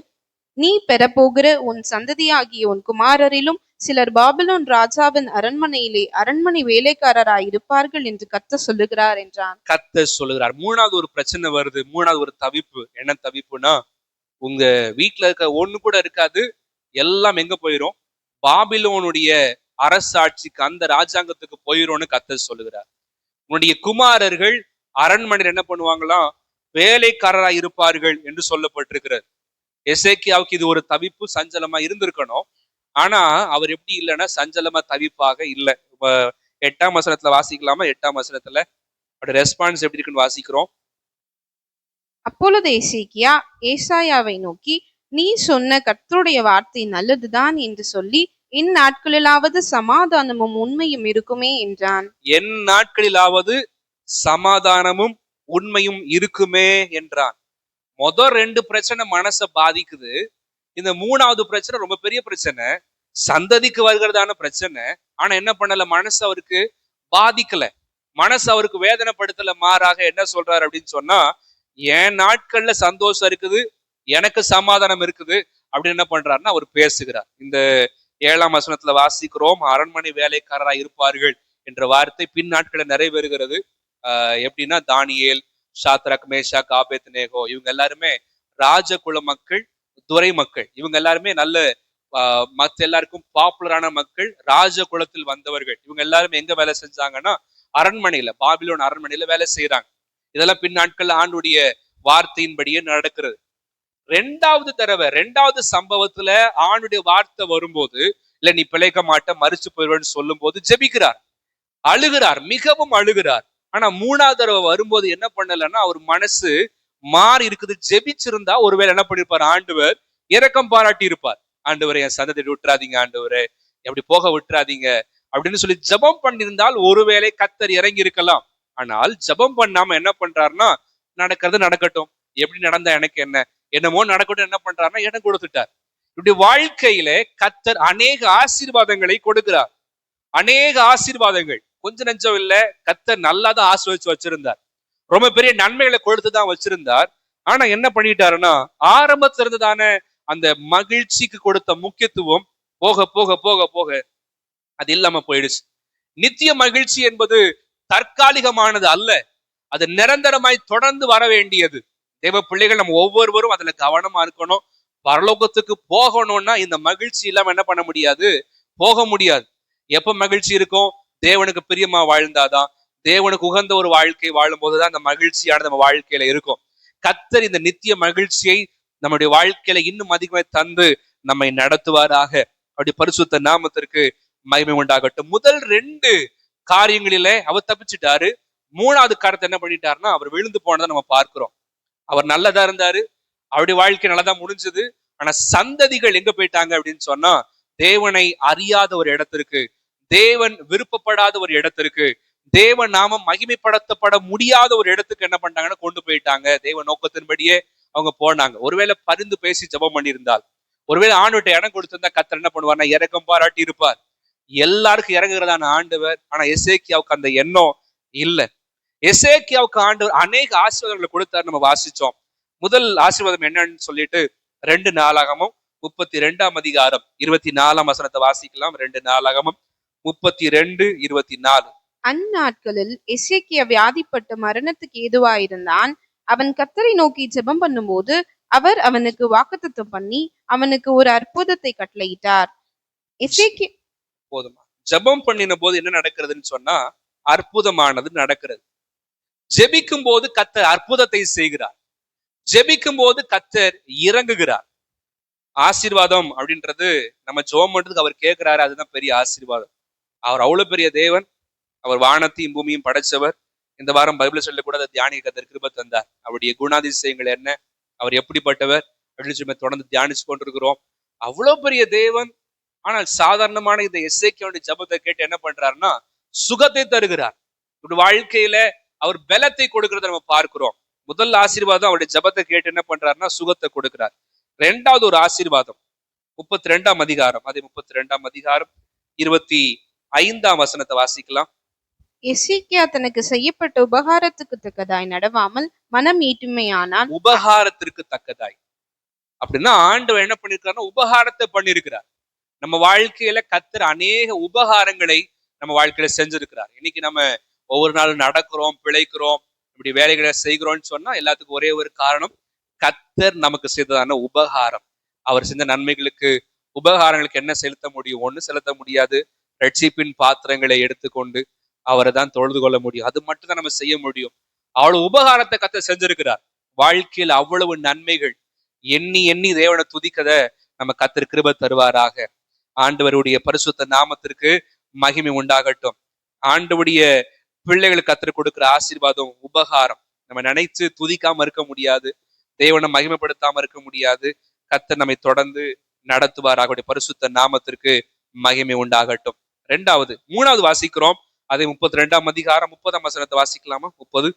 நீ பெறப்போகிற உன் சந்ததியாகிய உன் குமாரரிலும் சிலர் பாபிலோன் ராஜாவின் அரண்மனையிலே அரண்மனை வேலைக்காரராய் இருப்பார்கள் என்று கர்த்தர் சொல்லுகிறார் என்றான். கர்த்தர் சொல்லுகிறார். மூணாவது ஒரு பிரச்சனை வருது. மூணாவது ஒரு தவிப்பு. என்ன தவிப்புனா, உங்க வீட்டுல இருக்க ஒண்ணு கூட இருக்காது, எல்லாம் எங்க போயிரும், பாபிலோனுடைய அரசாட்சிக்கு அந்த ராஜாங்கத்துக்கு போயிடும்னு கர்த்தர் சொல்லுகிறார். உன்னுடைய குமாரர்கள் அரண்மனையில் என்ன பண்ணுவாங்களாம், வேலைக்காரராய் இருப்பார்கள் என்று சொல்லப்பட்டிருக்கிறது. எசேக்கியாவுக்கு இது ஒரு தவிப்பு, சஞ்சலமா இருந்திருக்கணும். ஆனா அவர் எப்படி இல்லைன்னா சஞ்சலமா தவிப்பாக இல்லை. 8ஆம் வசனத்துல வாசிக்கலாமா? 8ஆம் வசனத்துல ரெஸ்பான்ஸ் எப்படி இருக்குன்னு வாசிக்கிறோம். அப்பொழுது எசேக்கியா ஏசாயாவை நோக்கி, நீ சொன்ன கர்த்தருடைய வார்த்தை நல்லதுதான் என்று சொல்லி, என் நாட்களிலாவது சமாதானமும் உண்மையும் இருக்குமே என்றான். என் நாட்களிலாவது சமாதானமும் உண்மையும் இருக்குமே என்றான். முதல் 2 பிரச்சனை மனசை பாதிக்குது. இந்த மூணாவது பிரச்சனை ரொம்ப பெரிய பிரச்சனை, சந்ததிக்கு வருகிறதான பிரச்சனை. ஆனா என்ன பண்ணல, மனசு அவருக்கு பாதிக்கல, மனசு அவருக்கு வேதனைப்படுத்தல. மாறாக என்ன சொல்றாரு அப்படின்னு சொன்னா, என் நாட்கள்ல சந்தோஷம் இருக்குது, எனக்கு சமாதானம் இருக்குது அப்படின்னு என்ன பண்றாருன்னா அவர் பேசுகிறார். இந்த 7ஆம் வசனத்துல வாசிக்கிறோம், அரண்மனை வேலைக்காரராய் இருப்பார்கள் என்ற வார்த்தை பின் நாட்களை நிறைவேறுகிறது. எப்படின்னா தானியேல், ஷாத்ரக், மேஷாக், ஆபேத்நேகோ இவங்க எல்லாருமே ராஜகுல மக்கள், துரை மக்கள். இவங்க எல்லாருமே நல்ல மத்த எல்லாருக்கும் பாப்புலரான மக்கள், ராஜகுலத்தில் வந்தவர்கள். இவங்க எல்லாருமே எங்க வேலை செஞ்சாங்கன்னா அரண்மனையில, பாபிலோன் அரண்மனையில வேலை செய்யறாங்க. இதெல்லாம் பின் நாட்கள்ல ஆண்டுடைய வார்த்தையின்படியே நடக்கிறது. ரெண்டாவது சம்பவத்துல ஆணுடைய வார்த்தை வரும்போது, இல்ல நீ பிழைக்க மாட்ட, மறிச்சு போயிடுவேன்னு சொல்லும் போது ஜெபிக்கிறார். அழுகிறார், மிகவும் அழுகிறார். ஆனா மூணாவது தடவை வரும்போது என்ன பண்ணலன்னா அவர் மனசு மாறி இருக்குது. ஜெபிச்சிருந்தா ஒருவேளை என்ன பண்ணிருப்பார், ஆண்டவர் இரக்கம் பாராட்டி இருப்பார். ஆண்டவரை என் சந்ததியை விட்டுறாதீங்க, ஆண்டவரே எப்படி போக விட்டுறாதீங்க அப்படின்னு சொல்லி ஜெபம் பண்ணியிருந்தால் ஒருவேளை கர்த்தர் இறங்கி இருக்கலாம். ஆனால் ஜெபம் பண்ணாம என்ன பண்றாருன்னா, நடக்கிறது நடக்கட்டும், எப்படி நடந்தா எனக்கு என்ன, என்னமோ நடக்கட்டும் என்ன பண்றாருன்னா இடம் கொடுத்துட்டார். இப்படி வாழ்க்கையில கர்த்தர் அநேக ஆசீர்வாதங்களை கொடுக்கிறார். அநேக ஆசீர்வாதங்கள் கொஞ்சம் நெஞ்சம் இல்ல, கர்த்தர் நல்லா தான் ஆசீர்வதிச்சு வச்சிருந்தார். ரொம்ப பெரிய நன்மைகளை கொடுத்துதான் வச்சிருந்தார். ஆனா என்ன பண்ணிட்டாருன்னா, ஆரம்பத்துல இருந்துதானே அந்த மகிழ்ச்சிக்கு கொடுத்த முக்கியத்துவம் போக போக போக போக அது இல்லாம போயிடுச்சு. நித்திய மகிழ்ச்சி என்பது தற்காலிகமானது அல்ல, அது நிரந்தரமாய் தொடர்ந்து வர வேண்டியது. தேவ பிள்ளைகள் நம்ம ஒவ்வொருவரும் அதுல கவனமா இருக்கணும். பரலோகத்துக்கு போகணும்னா இந்த மகிழ்ச்சி இல்லாம என்ன பண்ண முடியாது, போக முடியாது. எப்ப மகிழ்ச்சி இருக்கும், தேவனுக்கு பிரியமா வாழ்ந்தாதான், தேவனுக்கு உகந்த ஒரு வாழ்க்கை வாழும் போதுதான் அந்த மகிழ்ச்சியானது நம்ம வாழ்க்கையில இருக்கும். கர்த்தர் இந்த நித்திய மகிழ்ச்சியை நம்முடைய வாழ்க்கையில இன்னும் அதிகமாக தந்து நம்மை நடத்துவாராக. அப்படி பரிசுத்த நாமத்திற்கு மகிமை உண்டாகட்டும். முதல் 2 காரியங்களிலே அவர் தப்பிச்சுட்டாரு. 3வது காரியத்தை என்ன பண்ணிட்டாருன்னா, அவர் விழுந்து போனதை நம்ம பார்க்கிறோம். அவர் நல்லதா இருந்தாரு, அவருடைய வாழ்க்கை நல்லதா முடிஞ்சது. ஆனா சந்ததிகள் எங்க போயிட்டாங்க அப்படின்னு சொன்னா, தேவனை அறியாத ஒரு இடத்திற்கு, தேவன் விருப்பப்படாத ஒரு இடத்திற்கு, தேவ நாமம் மகிமைப்படுத்தப்பட முடியாத ஒரு இடத்துக்கு என்ன பண்ணிட்டாங்கன்னா கொண்டு போயிட்டாங்க. தேவ நோக்கத்தின்படியே அவங்க போனாங்க. ஒருவேளை பரிந்து பேசி ஜெபம் பண்ணியிருந்தால், ஒருவேளை ஆண்டவர்ட்ட இடம் கொடுத்திருந்தா கர்த்தர் என்ன பண்ணுவார்னா இரக்கம் பாராட்டி இருப்பார். எல்லாருக்கும் இறங்குகிறதான ஆண்டவர். ஆனா எசேக்கியாவுக்கு அந்த எண்ணம் இல்ல. எசேக்கியாவுக்கு ஆண்டவர் அநேக ஆசீர்வாதங்களை கொடுத்தாரு, நம்ம வாசிச்சோம். முதல் ஆசீர்வாதம் என்னன்னு சொல்லிட்டு 2 நாளாகமும் 32ஆம் அதிகாரம் 24ஆம் வசனத்தை வாசிக்கலாம். 2 நாளாகமும் 32:24. அந்நாட்களில் எசேக்கியா வியாதிப்பட்டு மரணத்துக்கு ஏதுவாயிருந்தான். அவன் கர்த்தரை நோக்கி ஜெபம் பண்ணும்போது அவர் அவனுக்கு வாக்குத்தத்தம் பண்ணி அவனுக்கு ஒரு அற்புதத்தை கட்டளையிட்டார். எசேக்கியா போதுமா, ஜெபம் பண்ணின போது என்ன நடக்கிறதுன்னு சொன்னா, அற்புதமானது நடக்கிறது. ஜெபிக்கும் போது கர்த்தர் அற்புதத்தை செய்கிறார். ஜெபிக்கும் போது கர்த்தர் இறங்குகிறார். ஆசீர்வாதம் அப்படின்றது நம்ம ஜெபம் பண்றதுக்கு அவர் கேட்கிறாரு, அதுதான் பெரிய ஆசீர்வாதம். அவர் அவ்வளவு பெரிய தேவன். அவர் வானத்தையும் பூமியும் படைச்சவர். இந்த வாரம் பைபிள் சொல்ல கூட அதை தியானிக்க கர்த்தர் கிருபை தந்தார். அவருடைய குணாதிசயங்கள் என்ன, அவர் எப்படிப்பட்டவர் அப்படின்னு சொல்லி தொடர்ந்து தியானிச்சு கொண்டிருக்கிறோம். அவ்வளவு பெரிய தேவன். ஆனால் சாதாரணமான இந்த எசேக்கியாவுடைய ஜெபத்தை கேட்டு என்ன பண்றாருன்னா, சுகத்தை தருகிறார். இப்படி வாழ்க்கையில அவர் பலத்தை கொடுக்கறத நம்ம பார்க்கிறோம். முதல் ஆசீர்வாதம் அவருடைய ஜெபத்தை கேட்டு என்ன பண்றாருன்னா சுகத்தை கொடுக்கிறார். 2வது ஒரு ஆசீர்வாதம் 32ஆம் அதிகாரம், அதே 32ஆம் அதிகாரம் 25ஆம் வசனத்தை வாசிக்கலாம். எசேக்கியா தனக்கு செய்யப்பட்ட உபகாரத்துக்கு தக்கதாய் நடவாமல் மனம் ஈட்டுமையானான். உபகாரத்திற்கு தக்கதாய் அப்படின்னா ஆண்டவர் என்ன பண்ணிருக்காருன்னா உபகாரத்தை பண்ணிருக்கிறார். நம்ம வாழ்க்கையில கர்த்தர் அநேக உபகாரங்களை நம்ம வாழ்க்கையில செஞ்சிருக்கிறார். இன்னைக்கு நம்ம ஒவ்வொரு நாளும் நடக்கிறோம், பிழைக்கிறோம், இப்படி வேலைகளை செய்கிறோம்னு சொன்னா எல்லாத்துக்கும் ஒரே ஒரு காரணம், கர்த்தர் நமக்கு செய்ததான உபகாரம். அவர் செஞ்ச நன்மைகளுக்கு உபகாரங்களுக்கு என்ன செலுத்த முடியும்? ஒண்ணு செலுத்த முடியாது. ரட்சிப்பின் பாத்திரங்களை எடுத்துக்கொண்டு அவரை தான் தொழுது கொள்ள முடியும். அது மட்டும் தான் நம்ம செய்ய முடியும். அவ்வளவு உபகாரத்தை கர்த்தர் செஞ்சிருக்கிறார். வாழ்க்கையில் அவ்வளவு நன்மைகள். எண்ணி எண்ணி தேவனை துதிக்கத நம்ம கர்த்தர் கிருபை தருவாராக. ஆண்டவருடைய பரிசுத்த நாமத்திற்கு மகிமை உண்டாகட்டும். ஆண்டவருடைய பிள்ளைகளுக்கு கர்த்தர் கொடுக்கிற ஆசீர்வாதம் உபகாரம். நம்ம நினைச்சு துதிக்காம இருக்க முடியாது, தேவனை மகிமைப்படுத்தாம இருக்க முடியாது. கர்த்தர் நம்மை தொடர்ந்து நடத்துவாராக. அவருடைய பரிசுத்த நாமத்திற்கு மகிமை உண்டாகட்டும். 3வது வாசிக்கிறோம். அதை 32ஆம் அதிகாரம் 30ஆம் வசனத்தை வாசிக்கலாமா? 30.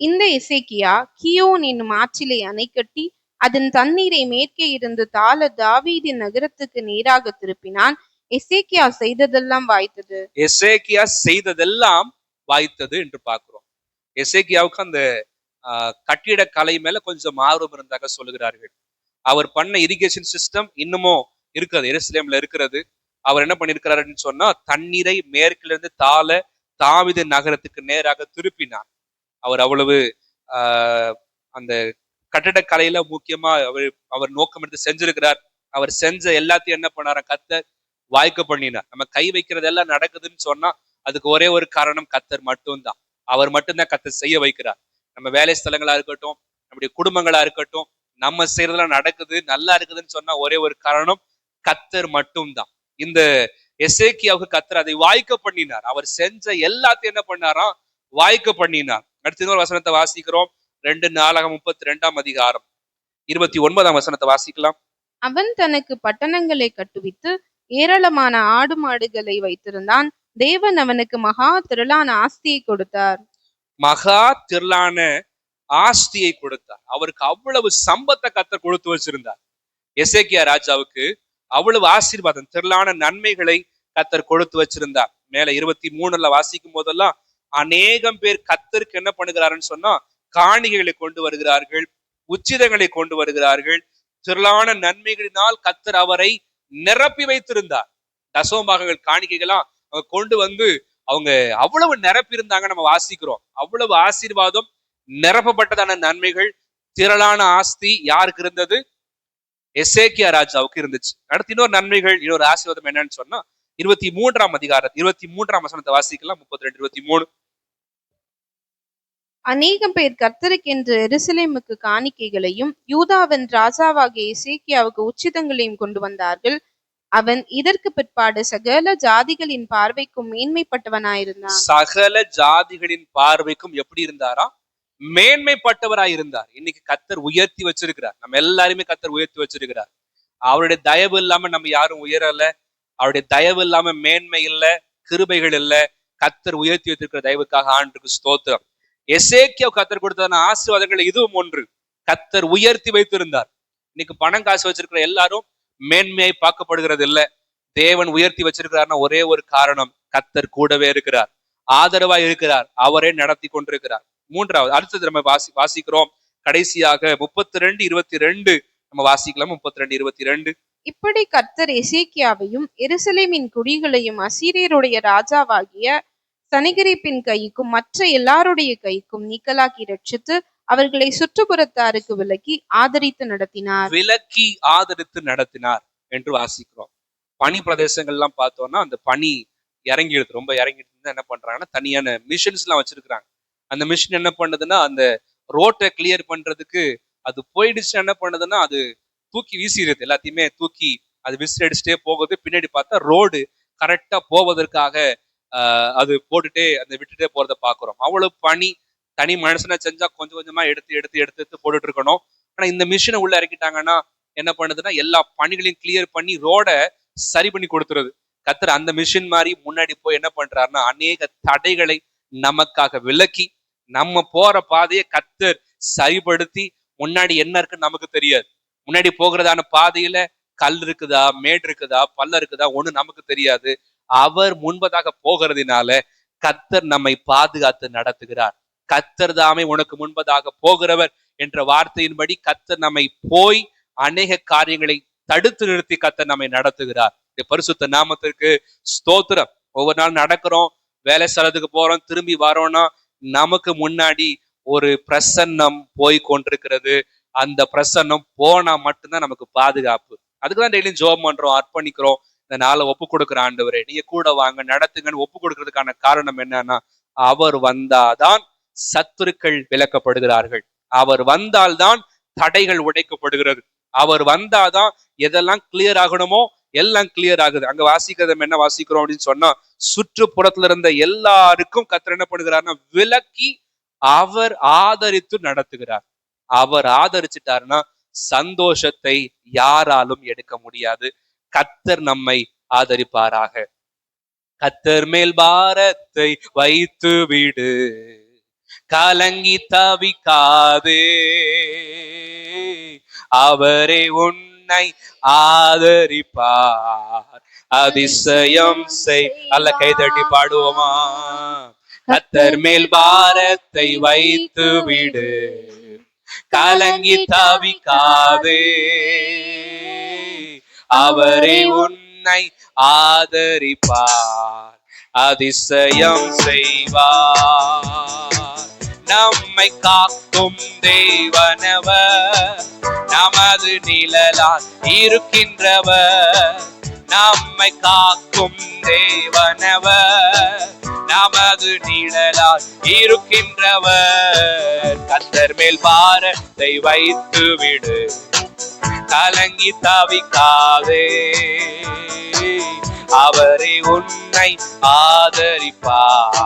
இந்த எசேக்கியா கியோன் என்னும் ஆற்றிலே அணை கட்டி அதன் தண்ணீரை மேற்கே இருந்து தாழ தாவீதின் நகரத்துக்கு நேராக திருப்பினான். எசேக்கியா செய்ததெல்லாம் வாய்த்தது. எசேக்கியா செய்ததெல்லாம் வாய்த்தது என்று பார்க்கிறோம். எசேக்கியாவுக்கு அந்த கட்டிட கலை மேல கொஞ்சம் ஆர்வம் இருந்தாக சொல்லுகிறார்கள். அவர் பண்ண இரிகேஷன் சிஸ்டம் இன்னமும் இருக்கிறது, எருசலேம்ல இருக்கிறது. அவர் என்ன பண்ணிருக்கிறாருன்னு சொன்னா, தண்ணீரை மேற்கிலிருந்து தாழ தாவீது நகரத்துக்கு நேராக திருப்பினார். அவர் அவ்வளவு அந்த கட்டடக்கலையில முக்கியமா அவர் நோக்கம் எடுத்து செஞ்சிருக்கிறார். அவர் செஞ்ச எல்லாத்தையும் என்ன பண்ணார கர்த்தர் வாய்க்க பண்ணினார். நம்ம கை வைக்கிறது எல்லாம் நடக்குதுன்னு சொன்னா அதுக்கு ஒரே ஒரு காரணம் கர்த்தர் மட்டும்தான். அவர் மட்டும்தான் கர்த்தர் செய்ய வைக்கிறார். நம்ம வேலை ஸ்தலங்களா இருக்கட்டும், நம்முடைய குடும்பங்களா இருக்கட்டும், நம்ம செய்யறதெல்லாம் நடக்குது, நல்லா இருக்குதுன்னு சொன்னா ஒரே ஒரு காரணம் கர்த்தர் மட்டும்தான். இந்த எசேக்கியாவுக்கு கர்த்தர் அதை வாய்க்க பண்ணினார். அவர் செஞ்ச எல்லாத்தையும் என்ன பண்ணாராம்? வாய்க்க பண்ணினார். அடுத்த இன்னொரு வசனத்தை வாசிக்கிறோம். 2 நாளாகமம் 32ஆம் அதிகாரம் 29ஆம் வசனத்தை வாசிக்கலாம். அவன் தனக்கு பட்டணங்களை கட்டுவித்து ஏராளமான ஆடு மாடுகளை வைத்திருந்தான். தேவன் அவனுக்கு மகா திரளான ஆஸ்தியை கொடுத்தார். மகா திரளான ஆஸ்தியை கொடுத்தார். அவருக்கு அவ்வளவு சம்பத்தை கர்த்தர் கொடுத்து வச்சிருந்தார். எசேக்கியா ராஜாவுக்கு அவ்வளவு ஆசீர்வாதம், திரளான நன்மைகளை கர்த்தர் கொடுத்து வச்சிருந்தார். மேல 23ல வாசிக்கும் போதெல்லாம் அநேகம் பேர் கர்த்தருக்கு என்ன பண்ணுகிறாருன்னு சொன்னா காணிகைகளை கொண்டு வருகிறார்கள், உச்சிதங்களை கொண்டு வருகிறார்கள். திரளான நன்மைகளினால் கர்த்தர் அவரை நிரப்பி வைத்திருந்தார். தசமபாகங்கள் காணிக்கைகளாம் அவங்க கொண்டு வந்து அவங்க அவ்வளவு நிரப்பி இருந்தாங்க. நம்ம வாசிக்கிறோம். அவ்வளவு ஆசீர்வாதம், நிரப்பப்பட்டதான நன்மைகள், திரளான ஆஸ்தி யாருக்கு இருந்தது? எசேக்கியா ராஜாவுக்கு இருந்துச்சு. அடுத்து இன்னொரு நன்மைகள், இன்னொரு ஆசீர்வாதம் என்னன்னு சொன்னா 23ஆம் அதிகாரம் 23ஆம் வசனத்தை வாசிக்கலாம். 32 23. அநேகம் பேர் கர்த்தருக்கென்று எருசலேமுக்கு காணிக்கைகளையும் யூதாவின் ராஜாவாகிய எசேக்கியாவுக்கு உச்சிதங்களையும் கொண்டு வந்தார்கள். அவன் இதற்கு பிற்பாடு சகல ஜாதிகளின் பார்வைக்கும் மேன்மைப்பட்டவனாயிருந்தான். சகல ஜாதிகளின் பார்வைக்கும் எப்படி இருந்தாரா? மேன்மைப்பட்டவராயிருந்தார். இன்னைக்கு கர்த்தர் உயர்த்தி வச்சிருக்கிறார். நம்ம எல்லாருமே கர்த்தர் உயர்த்தி வச்சிருக்கிறார். அவருடைய தயவு இல்லாம நம்ம யாரும் உயரல. அவருடைய தயவு இல்லாம மேன்மை இல்ல, கிருபைகள் இல்ல. கர்த்தர் உயர்த்தி வைத்திருக்கிற தயவுக்காக ஆண்டுக்கு ஸ்தோத்திரம். எசேக்கியா கர்த்தர் கொடுத்ததான ஆசீர்வாதங்கள் இதுவும் ஒன்று. கர்த்தர் உயர்த்தி வைத்திருந்தார். இன்னைக்கு பணம் காசு வச்சிருக்கிற எல்லாரும் மேன்மையாய் பார்க்கப்படுகிறது இல்ல. தேவன் உயர்த்தி வச்சிருக்கிறார்னா ஒரே ஒரு காரணம், கர்த்தர் கூடவே இருக்கிறார், ஆதரவா இருக்கிறார், அவரே நடத்தி கொண்டிருக்கிறார். மூன்றாவது, அடுத்தது நம்ம வாசிக்கிறோம் கடைசியாக 32:22 நம்ம வாசிக்கலாம். 32:22. இப்படி கர்த்தர் எசேக்கியாவையும் எருசலேமின் குடிகளையும் அசீரியருடைய ராஜாவாகிய சனிகரிப்பின் கைக்கும் மற்ற எல்லாருடைய கைக்கும் நீக்கலாக்கி ரட்சித்து அவர்களை சுற்றுப்புறத்தாருக்கு விலக்கி ஆதரித்து நடத்தினார். விலக்கி ஆதரித்து நடத்தினார் என்று வாசிக்கிறோம். பனி பிரதேசங்கள் எல்லாம் பார்த்தோம்னா அந்த பனி இறங்கிடுது, ரொம்ப இறங்கிட்டு என்ன பண்றாங்கன்னா தனியான மிஷின்ஸ் எல்லாம் வச்சிருக்கிறாங்க. அந்த மிஷின் என்ன பண்ணுதுன்னா அந்த ரோட்டை கிளியர் பண்றதுக்கு அது போயிடுச்சு, என்ன பண்ணுதுன்னா அது தூக்கி வீசிடுது, எல்லாத்தையுமே தூக்கி அது விசிறடிச்சுட்டே போகுது. பின்னாடி பார்த்தா ரோடு கரெக்டா போவதற்காக அது போட்டுட்டே அந்த விட்டுட்டே போறதை பாக்குறோம். அவ்வளவு பனி, தனி மனுஷனை செஞ்சா கொஞ்சம் கொஞ்சமா எடுத்து போட்டுட்டு இருக்கணும். ஆனா இந்த மிஷினை உள்ள இறக்கிட்டாங்கன்னா என்ன பண்ணுதுன்னா எல்லா பணிகளையும் கிளியர் பண்ணி ரோட சரி பண்ணி கொடுத்துருது. கர்த்தர் அந்த மிஷின் மாதிரி முன்னாடி போய் என்ன பண்றாருன்னா அநேக தடைகளை நமக்காக விலக்கி நம்ம போற பாதையை கர்த்தர் சரிபடுத்தி, முன்னாடி என்ன இருக்குன்னு நமக்கு தெரியாது. முன்னாடி போகிறதான பாதையில கல் இருக்குதா, மேடு இருக்குதா, பல்ல இருக்குதா, ஒண்ணு நமக்கு தெரியாது. அவர் முன்பதாக போகிறதுனால கர்த்தர் நம்மை பாதுகாத்து நடத்துகிறார். கர்த்தர் தாமே உனக்கு முன்பதாக போகிறவர் என்ற வார்த்தையின்படி கர்த்தர் நம்மை போய் அநேக காரியங்களை தடுத்து நிறுத்தி கர்த்தர் நம்மை நடத்துகிறார். பரிசுத்த நாமத்திற்கு ஸ்தோத்திரம். ஒவ்வொரு நாள் நடக்கிறோம், வேலை ஸ்தலத்துக்கு போறோம், திரும்பி வரோம்னா நமக்கு முன்னாடி ஒரு பிரசன்னம் போய் கொண்டிருக்கிறது. அந்த பிரசன்னம் போனா மட்டும்தான் நமக்கு பாதுகாப்பு. அதுக்குதான் டெய்லியும் ஜெபம் பண்றோம், அர்ப்பணிக்கிறோம். இந்த நாளை ஒப்பு கொடுக்குற ஆண்டவரே நீங்க கூட வாங்க, நடத்துங்கன்னு ஒப்பு கொடுக்கறதுக்கான காரணம் என்னன்னா அவர் வந்தாதான் சத்துருக்கள் விலக்கப்படுகிறார்கள். அவர் வந்தால்தான் தடைகள் உடைக்கப்படுகிறது. அவர் வந்தாதான் எதெல்லாம் கிளியர் ஆகணுமோ எல்லாம் கிளியர் ஆகுது. அங்க வாசிக்கிறத என்ன வாசிக்கிறோம் அப்படின்னு சொன்னா சுற்றுப்புறத்துல இருந்த எல்லாருக்கும் கர்த்தர் என்ன பண்ணுகிறார்னா விலக்கி அவர் ஆதரித்து நடத்துகிறார். அவர் ஆதரிச்சிட்டாருன்னா சந்தோஷத்தை யாராலும் எடுக்க முடியாது. கர்த்தர் நம்மை ஆதரிப்பாராக. கர்த்தர் மேல் பாரத்தை வைத்து விடு, கலங்கி தவிக்காதே, அவரே உன்னை ஆதரிப்பார், அதிசயம் செய். அல்ல கை தட்டி பாடுவோமா? கர்த்தர் மேல் பாரத்தை வைத்து விடு, கலங்கி தவிக்காதே, அவரே உன்னை ஆதரிப்பார், அதிசயம் செய்வார். நம்மை காக்கும் தேவனவர், நமது நிழலால் இருக்கின்றவர். நம்மை காக்கும் தேவனவர், நமது நிழலால் இருக்கின்றவர். கர்த்தர் மேல் பாரத்தை வைத்து விடு, கலங்கி தவிக்காதே, அவரே உன்னை ஆதரிப்பார்,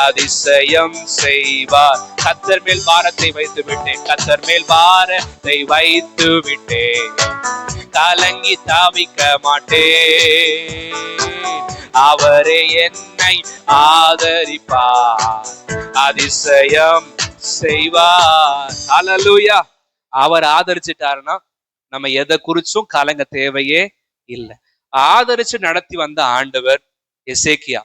அதிசயம் செய்வார். கர்த்தர் மேல் பாரத்தை வைத்து விட்டேன், கர்த்தர் மேல் பாரத்தை வைத்து விட்டேன், கலங்கி தாவிக்க மாட்டேன். அவரே என்னை ஆதரிப்பார், அதிசயம் செய்வார். ஹல்லேலூயா. அவர் ஆதரிச்சிட்டாருன்னா நம்ம எதை குறிச்சும் கலங்க தேவையே இல்லை. ஆதரிச்சு நடத்தி வந்த ஆண்டவர் எசேக்கியா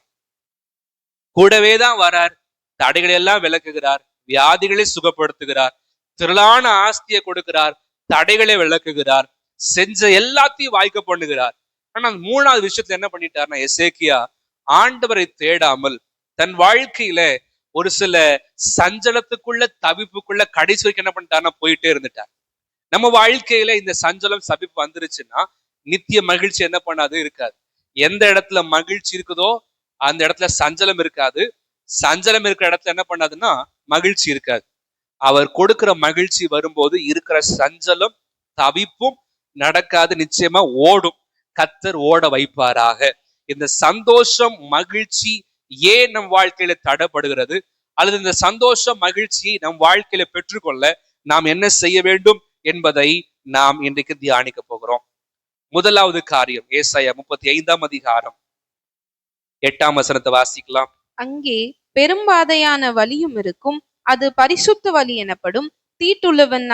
கூடவே தான் வரார். தடைகளை எல்லாம் விளக்குகிறார், வியாதிகளை சுகப்படுத்துகிறார், திரளான ஆஸ்தியை கொடுக்கிறார், தடைகளை விளக்குகிறார், செஞ்ச எல்லாத்தையும் வாய்க்க பண்ணுகிறார். ஆனா மூணாவது விஷயத்துல என்ன பண்ணிட்டாருன்னா, எசேக்கியா ஆண்டவரை தேடாமல் தன் வாழ்க்கையில ஒரு சில சஞ்சலத்துக்குள்ள தவிப்புக்குள்ள கடைசி வரைக்கும் என்ன பண்ணிட்டாருன்னா போயிட்டே இருந்துட்டார். நம்ம வாழ்க்கையில இந்த சஞ்சலம் தவிப்பு வந்துருச்சுன்னா நித்திய மகிழ்ச்சி என்ன பண்ணாது, இருக்காது. எந்த இடத்துல மகிழ்ச்சி இருக்குதோ அந்த இடத்துல சஞ்சலம் இருக்காது, சஞ்சலம் இருக்கிற இடத்துல என்ன பண்ணாதுன்னா மகிழ்ச்சி இருக்காது. அவர் கொடுக்கிற மகிழ்ச்சி வரும்போது இருக்கிற சஞ்சலம் தவிப்பும் நடக்காது, நிச்சயமா ஓடும். கர்த்தர் ஓட வைப்பாராக. இந்த சந்தோஷம் மகிழ்ச்சி ஏன் நம் வாழ்க்கையில தடைப்படுகிறது, அல்லது இந்த சந்தோஷம் மகிழ்ச்சியை நம் வாழ்க்கையில பெற்றுக்கொள்ள நாம் என்ன செய்ய வேண்டும் என்பதை நாம் இன்றைக்கு தியானிக்க போகிறோம். முதலாவது காரியம் ஏசாயா 35 அதிகாரம் 8 வசனத்தை வாசிக்கலாம். அங்கே பெரும்பாதையான வழியும் இருக்கும், அது பரிசுத்த வழி எனப்படும். தீட்டுள்ளவன்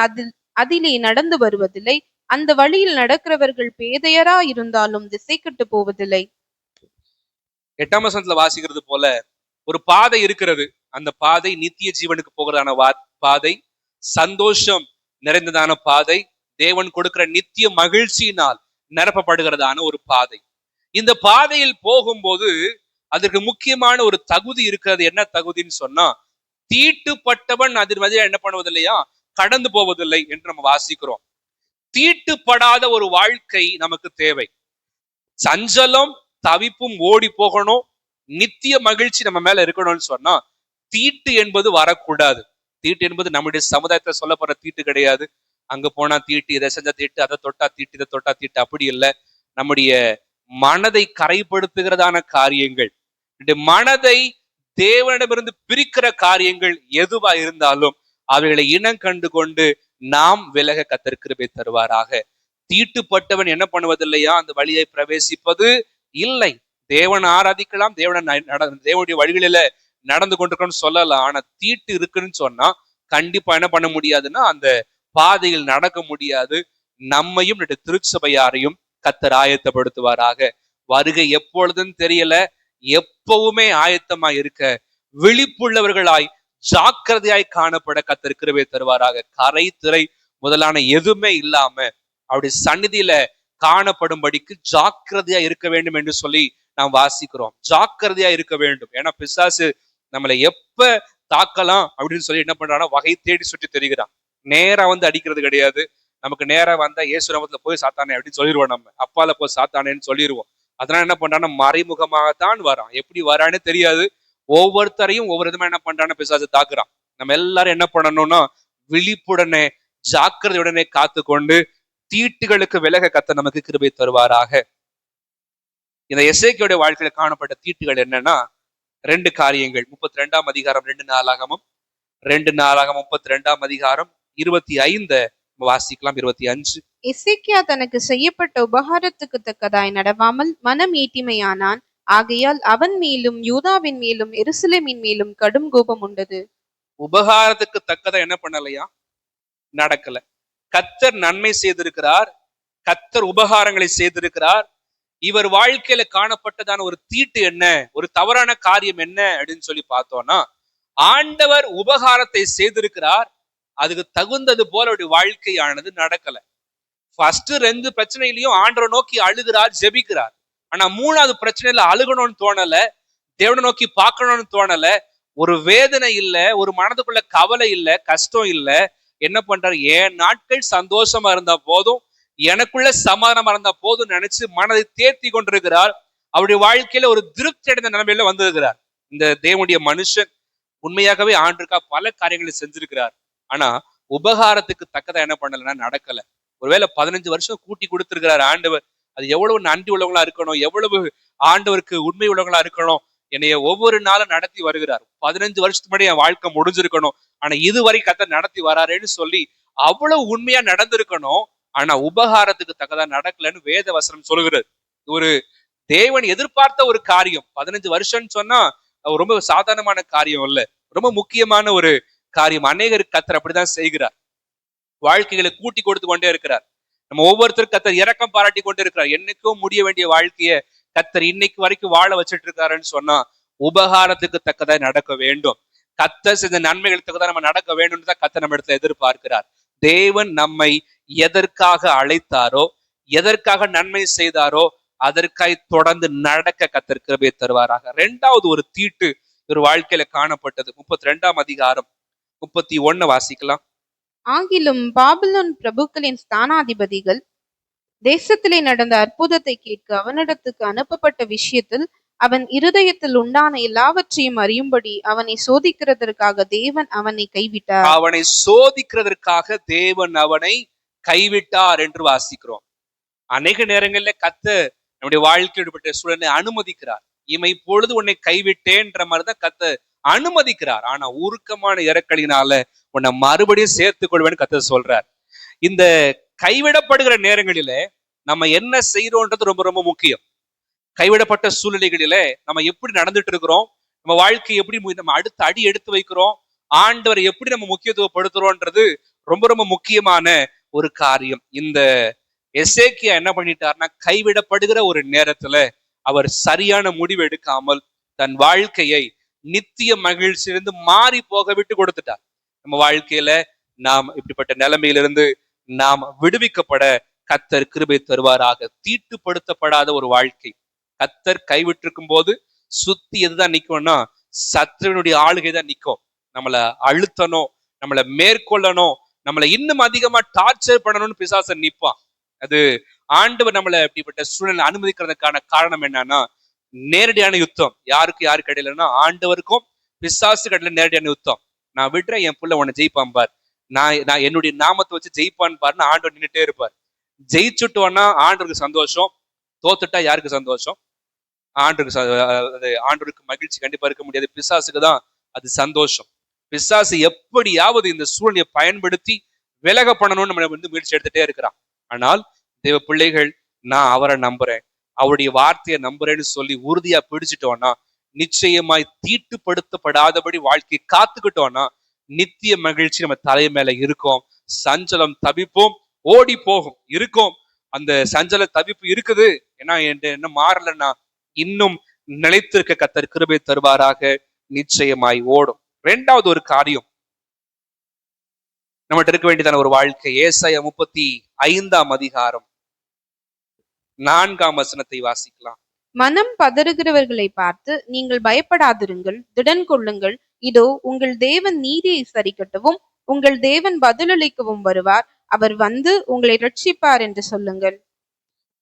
அதிலே நடந்து வருவதில்லை, அந்த வழியில் நடக்கிறவர்கள் பேதையரா இருந்தாலும் திசை கெட்டு போவதில்லை. 8 வசனத்துல வாசிக்கிறது போல ஒரு பாதை இருக்கிறது. அந்த பாதை நித்திய ஜீவனுக்கு போகிறதான பாதை, சந்தோஷம் நிறைந்ததான பாதை, தேவன் கொடுக்கிற நித்திய மகிழ்ச்சியினால் நிரப்பப்படுகிறதான ஒரு பாதை. இந்த பாதையில் போகும்போது அதற்கு முக்கியமான ஒரு தகுதி இருக்கிறது. என்ன தகுதின்னு சொன்னா, தீட்டுப்பட்டவன் அதில் மதிய என்ன பண்ணுவதில்லையா, கடந்து போவதில்லை என்று நம்ம வாசிக்கிறோம். தீட்டுப்படாத ஒரு வாழ்க்கை நமக்கு தேவை. சஞ்சலம் தவிப்பும் ஓடி போகணும், நித்திய மகிழ்ச்சி நம்ம மேல இருக்கணும்னு சொன்னா தீட்டு என்பது வரக்கூடாது. தீட்டு என்பது நம்முடைய சமுதாயத்துல சொல்லப்படுற தீட்டு கிடையாது. அங்க போனா தீட்டு, இதை செஞ்ச தீட்டு, அதை தொட்டா தீட்டு, இதை தொட்டா தீட்டு, அப்படி இல்லை. நம்முடைய மனதை கரைப்படுத்துகிறதான காரியங்கள், மனதை தேவனிடமிருந்து பிரிக்கிற காரியங்கள் எதுவா இருந்தாலும் அவைகளை இனம் கண்டு கொண்டு நாம் விலக கர்த்தர் கிருபை தருவாராக. தீட்டுப்பட்டவன் என்ன பண்ணுவதில்லையா, அந்த வழியை பிரவேசிப்பது இல்லை. தேவனை ஆராதிக்கலாம், தேவனுடைய வழிகளில நடந்து கொண்டிருக்கணும்னு சொல்லலாம். ஆனா தீட்டு இருக்குன்னு சொன்னா கண்டிப்பா என்ன பண்ண முடியாதுன்னா அந்த பாதையில் நடக்க முடியாது. நம்மையும் திருச்சபையாரையும் கர்த்தர் ஆயத்தப்படுத்துவாராக. வருகை எப்பொழுதுன்னு தெரியல, எப்பவுமே ஆயத்தமாய் இருக்க, விழிப்புள்ளவர்களாய் ஜாக்கிரதையாய் காணப்பட கர்த்தர் கிருபை தருவாராக. கரை திரை முதலான எதுவுமே இல்லாம அவருடைய சந்நிதியில காணப்படும்படிக்கு ஜாக்கிரதையா இருக்க வேண்டும் என்று சொல்லி நாம் வாசிக்கிறோம். ஜாக்கிரதையா இருக்க வேண்டும். ஏன்னா பிசாசு நம்மளை எப்ப தாக்கலாம் அப்படின்னு சொல்லி என்ன பண்றான்னா வகை தேடி சுற்றி தெரிகிறான். நேரா வந்து அடிக்கிறது கிடையாது. நமக்கு நேரா வந்தா இயேசு நாமத்துல போய் சாத்தானே அப்படின்னு சொல்லிடுவோம், நம்ம அப்பால போய் சாத்தானேன்னு சொல்லிடுவோம். அதனால என்ன பண்றான்னா மறைமுகமாகத்தான் வரான். எப்படி வரான்னு தெரியாது. ஒவ்வொருத்தரையும் ஒவ்வொரு விதமா என்ன பண்றான்னு பிசாசு தாக்குறான். நம்ம எல்லாரும் என்ன பண்ணணும்னா விழிப்புடனே ஜாக்கிரதையுடனே காத்து கொண்டு தீட்டுகளுக்கு விலக கர்த்தர் நமக்கு கிருபை தருவாராக. இந்த எசேக்கியாவுடைய வாழ்க்கையில காணப்பட்ட தீட்டுகள் என்னன்னா 2 காரியங்கள். 32 அதிகாரம் 2 நாளாகமும் 2 நாளாகமும் 32 அதிகாரம் 25 வாசிக்கலாம். 25. எசேக்கியா தனக்கு செய்யப்பட்ட உபகாரத்துக்கு தக்கதாய் நடவாமல் மனம் ஈட்டிமையானான். ஆகையால் அவன் மேலும் யூதாவின் மேலும் எருசலேமின் மேலும் கடும் கோபம் உண்டது. உபகாரத்துக்கு தக்கதா என்ன பண்ணலையா, நடக்கல. கர்த்தர் நன்மை செய்திருக்கிறார், கர்த்தர் உபகாரங்களை செய்திருக்கிறார். இவர் வாழ்க்கையில காணப்பட்டதான ஒரு தீட்டு என்ன, ஒரு தவறான காரியம் என்ன அப்படின்னு சொல்லி பார்த்தோம்னா, ஆண்டவர் உபகாரத்தை செய்திருக்கிறார், அதுக்கு தகுந்தது போல அவருடைய வாழ்க்கையானது நடக்கல. ஃபர்ஸ்ட் 2 பிரச்சனையிலையும் ஆண்டவரை நோக்கி அழுகிறார், ஜெபிக்கிறார். ஆனா 3வது பிரச்சனையில அழுகணும்னு தோணல, தேவனை நோக்கி பார்க்கணும்னு தோணல, ஒரு வேதனை இல்ல, ஒரு மனதுக்குள்ள கவலை இல்ல, கஷ்டம் இல்ல. என்ன பண்றாரு, என் நாட்கள் சந்தோஷமா இருந்தா போதும், எனக்குள்ள சமாதானமா இருந்தா போதும் நினைச்சு மனதை தேர்த்தி கொண்டிருக்கிறார். அவருடைய வாழ்க்கையில ஒரு திருப்தி அடைந்த நிலைமையில வந்திருக்கிறார். இந்த தேவனுடைய மனுஷன் உண்மையாகவே ஆண்டுக்கா பல காரியங்களை செஞ்சிருக்கிறார். ஆனா உபகாரத்துக்கு தக்கதா என்ன பண்ணலன்னா நடக்கல. ஒருவேளை 15 வருஷம் கூட்டி கொடுத்திருக்கிறார் ஆண்டவர், அது எவ்வளவு நன்றி உள்ளவங்களா இருக்கணும், எவ்வளவு ஆண்டவருக்கு உண்மை உள்ளவங்களா இருக்கணும். என்னைய ஒவ்வொரு நாளும் நடத்தி வருகிறார். 15 வருஷத்துக்கு முன்னாடி என் வாழ்க்கை முடிஞ்சிருக்கணும், ஆனா இதுவரை கர்த்தர் நடத்தி வராருன்னு சொல்லி அவ்வளவு உண்மையா நடந்திருக்கணும். ஆனா உபகாரத்துக்கு தக்கதா நடக்கலன்னு வேத வசனம் சொல்லுகிறது. ஒரு தேவன் எதிர்பார்த்த ஒரு காரியம். 15 வருஷம்னு சொன்னா ரொம்ப சாதாரணமான காரியம் இல்ல, ரொம்ப முக்கியமான ஒரு காரியம். அநேகருக்கு கர்த்தர் அப்படிதான் செய்கிறார். வாழ்க்கைகளை கூட்டி கொடுத்து கொண்டே இருக்கிறார். நம்ம ஒவ்வொருத்தரும் கர்த்தர் இரக்கம் பாராட்டி கொண்டே இருக்கிறார். என்னைக்கும் முடிய வேண்டிய வாழ்க்கைய கர்த்தர் இன்னைக்கு வரைக்கும் வாழ வச்சிட்டு இருக்காருன்னு சொன்னா உபகாரத்துக்கு தக்கதா நடக்க வேண்டும். கர்த்தர் செஞ்ச நன்மைகளுக்கு தக்கதா நம்ம நடக்க வேண்டும் தான் கர்த்தர் நம்ம இடத்துல எதிர்பார்க்கிறார். தேவன் நம்மை எதற்காக அழைத்தாரோ, எதற்காக நன்மை செய்தாரோ அதற்காய் தொடர்ந்து நடக்க கர்த்தர் கிருபை தருவாராக. இரண்டாவது ஒரு தீட்டு ஒரு வாழ்க்கையில காணப்பட்டது. 32ஆம் அதிகாரம் 31 வாசிக்கலாம். ஆகிலும் பாபிலோன் பிரபுக்களின் ஸ்தானாதிபதிகள் தேசத்திலே நடந்த அற்புதத்தை கேட்க அவனிடத்துக்கு அனுப்பப்பட்ட விஷயத்தில் அவன் இருதயத்தில் உண்டான எல்லாவற்றையும் அறியும்படி அவனை சோதிக்கிறதற்காக தேவன் அவனை கைவிட்டார். அவனை சோதிக்கிறதற்காக தேவன் அவனை கைவிட்டார் என்று வாசிக்கிறோம். அநேக நேரங்கள்ல கர்த்தர் நம்முடைய வாழ்க்கையில் சூழலை அனுமதிக்கிறார். இமை பொழுது உன்னை கைவிட்டேன்ற மாதிரிதான் கர்த்தர் அனுமதிக்கிறார். ஆனா உருக்கமான இறக்கலினால உன்னை மறுபடியும் சேர்த்துக் கொள்வேன்னு கர்த்தர் சொல்றார். இந்த கைவிடப்படுகிற நேரங்களில நம்ம என்ன செய்யறோம்ன்றது ரொம்ப ரொம்ப முக்கியம். கைவிடப்பட்ட சூழ்நிலைகளில நம்ம எப்படி நடந்துட்டு இருக்கிறோம், நம்ம வாழ்க்கை எப்படி நம்ம அடுத்த அடி எடுத்து வைக்கிறோம், ஆண்டவரை எப்படி நம்ம முக்கியத்துவப்படுத்துறோம்ன்றது ரொம்ப ரொம்ப முக்கியமான ஒரு காரியம். இந்த எசேக்கியா என்ன பண்ணிட்டார்னா, கைவிடப்படுகிற ஒரு நேரத்துல அவர் சரியான முடிவு எடுக்காமல் தன் வாழ்க்கையை நித்திய மகிழ்ச்சியிலிருந்து மாறி போக விட்டு கொடுத்துட்டார். நம்ம வாழ்க்கையில நாம் இப்படிப்பட்ட நிலைமையிலிருந்து நாம் விடுவிக்கப்பட கர்த்தர் கிருபை தருவாராக. தீட்டுப்படுத்தப்படாத ஒரு வாழ்க்கை. கர்த்தர் கைவிட்டிருக்கும் போது சுத்தி எதுதான் நிக்கும்னா சத்துருவனுடைய ஆளுகை தான் நிற்கும். நம்மளை அழுத்தணும், நம்மளை மேற்கொள்ளணும், நம்மளை இன்னும் அதிகமா டார்ச்சர் பண்ணணும்னு பிசாசன் நிற்பான். அது ஆண்டவர் நம்மளை இப்படிப்பட்ட சூழ்நிலை அனுமதிக்கிறதுக்கான காரணம் என்னன்னா, நேரடியான யுத்தம். யாருக்கு யாருக்கு இடையிலன்னா ஆண்டவருக்கும் பிசாசுக்கு இடையில நேரடியான யுத்தம். நான் விடுறேன், என் புள்ள உன்னை ஜெயிப்பான் பார், நான் என்னுடைய நாமத்தை வச்சு ஜெயிப்பான்னு பாருன்னு ஆண்டவர் நின்றுட்டே இருப்பார். ஜெயிச்சுட்டோன்னா ஆண்டவருக்கு சந்தோஷம், தோத்துட்டா யாருக்கு சந்தோஷம்? ஆண்டவருக்கு மகிழ்ச்சி கண்டிப்பா இருக்க முடியாது. பிசாசுக்கு தான் அது சந்தோஷம். பிசாசு எப்படியாவது இந்த சூழ்நிலையை பயன்படுத்தி விலக பண்ணணும்னு நம்ம முயற்சி எடுத்துட்டே இருக்கிறான். ஆனால் தேவ பிள்ளைகள், நான் அவரை நம்புறேன், அவருடைய வார்த்தையை நம்புறேன்னு சொல்லி உறுதியா பிடிச்சிட்டோம்னா, நிச்சயமாய் தீட்டுப்படுத்தப்படாதபடி வாழ்க்கையை காத்துக்கிட்டோம்னா நித்திய மகிழ்ச்சி நம்ம தலை மேல இருக்கும். சஞ்சலம் தவிப்போம் ஓடி போகும் இருக்கும். அந்த சஞ்சல தவிப்பு இருக்குது, ஏன்னா என்ன மாறலன்னா இன்னும் நிலைத்திருக்க கர்த்தர் கிருபை தருவாராக. நிச்சயமாய் ஓடும். இரண்டாவது ஒரு காரியம் நம்மகிட்ட இருக்க வேண்டியதான ஒரு வாழ்க்கை. ஏசாயா 35ஆம் அதிகாரம் 4ஆம் வசனத்தை வாசிக்கலாம். மனம் பதறுகிறவர்களை பார்த்து நீங்கள் பயப்படாதிருங்கள், திடன் கொள்ளுங்கள், இதோ உங்கள் தேவன் நீதியை சரிக்கட்டவும் உங்கள் தேவன் பதிலளிக்கவும் வருவார், அவர் வந்து உங்களை ரட்சிப்பார் என்று சொல்லுங்கள்.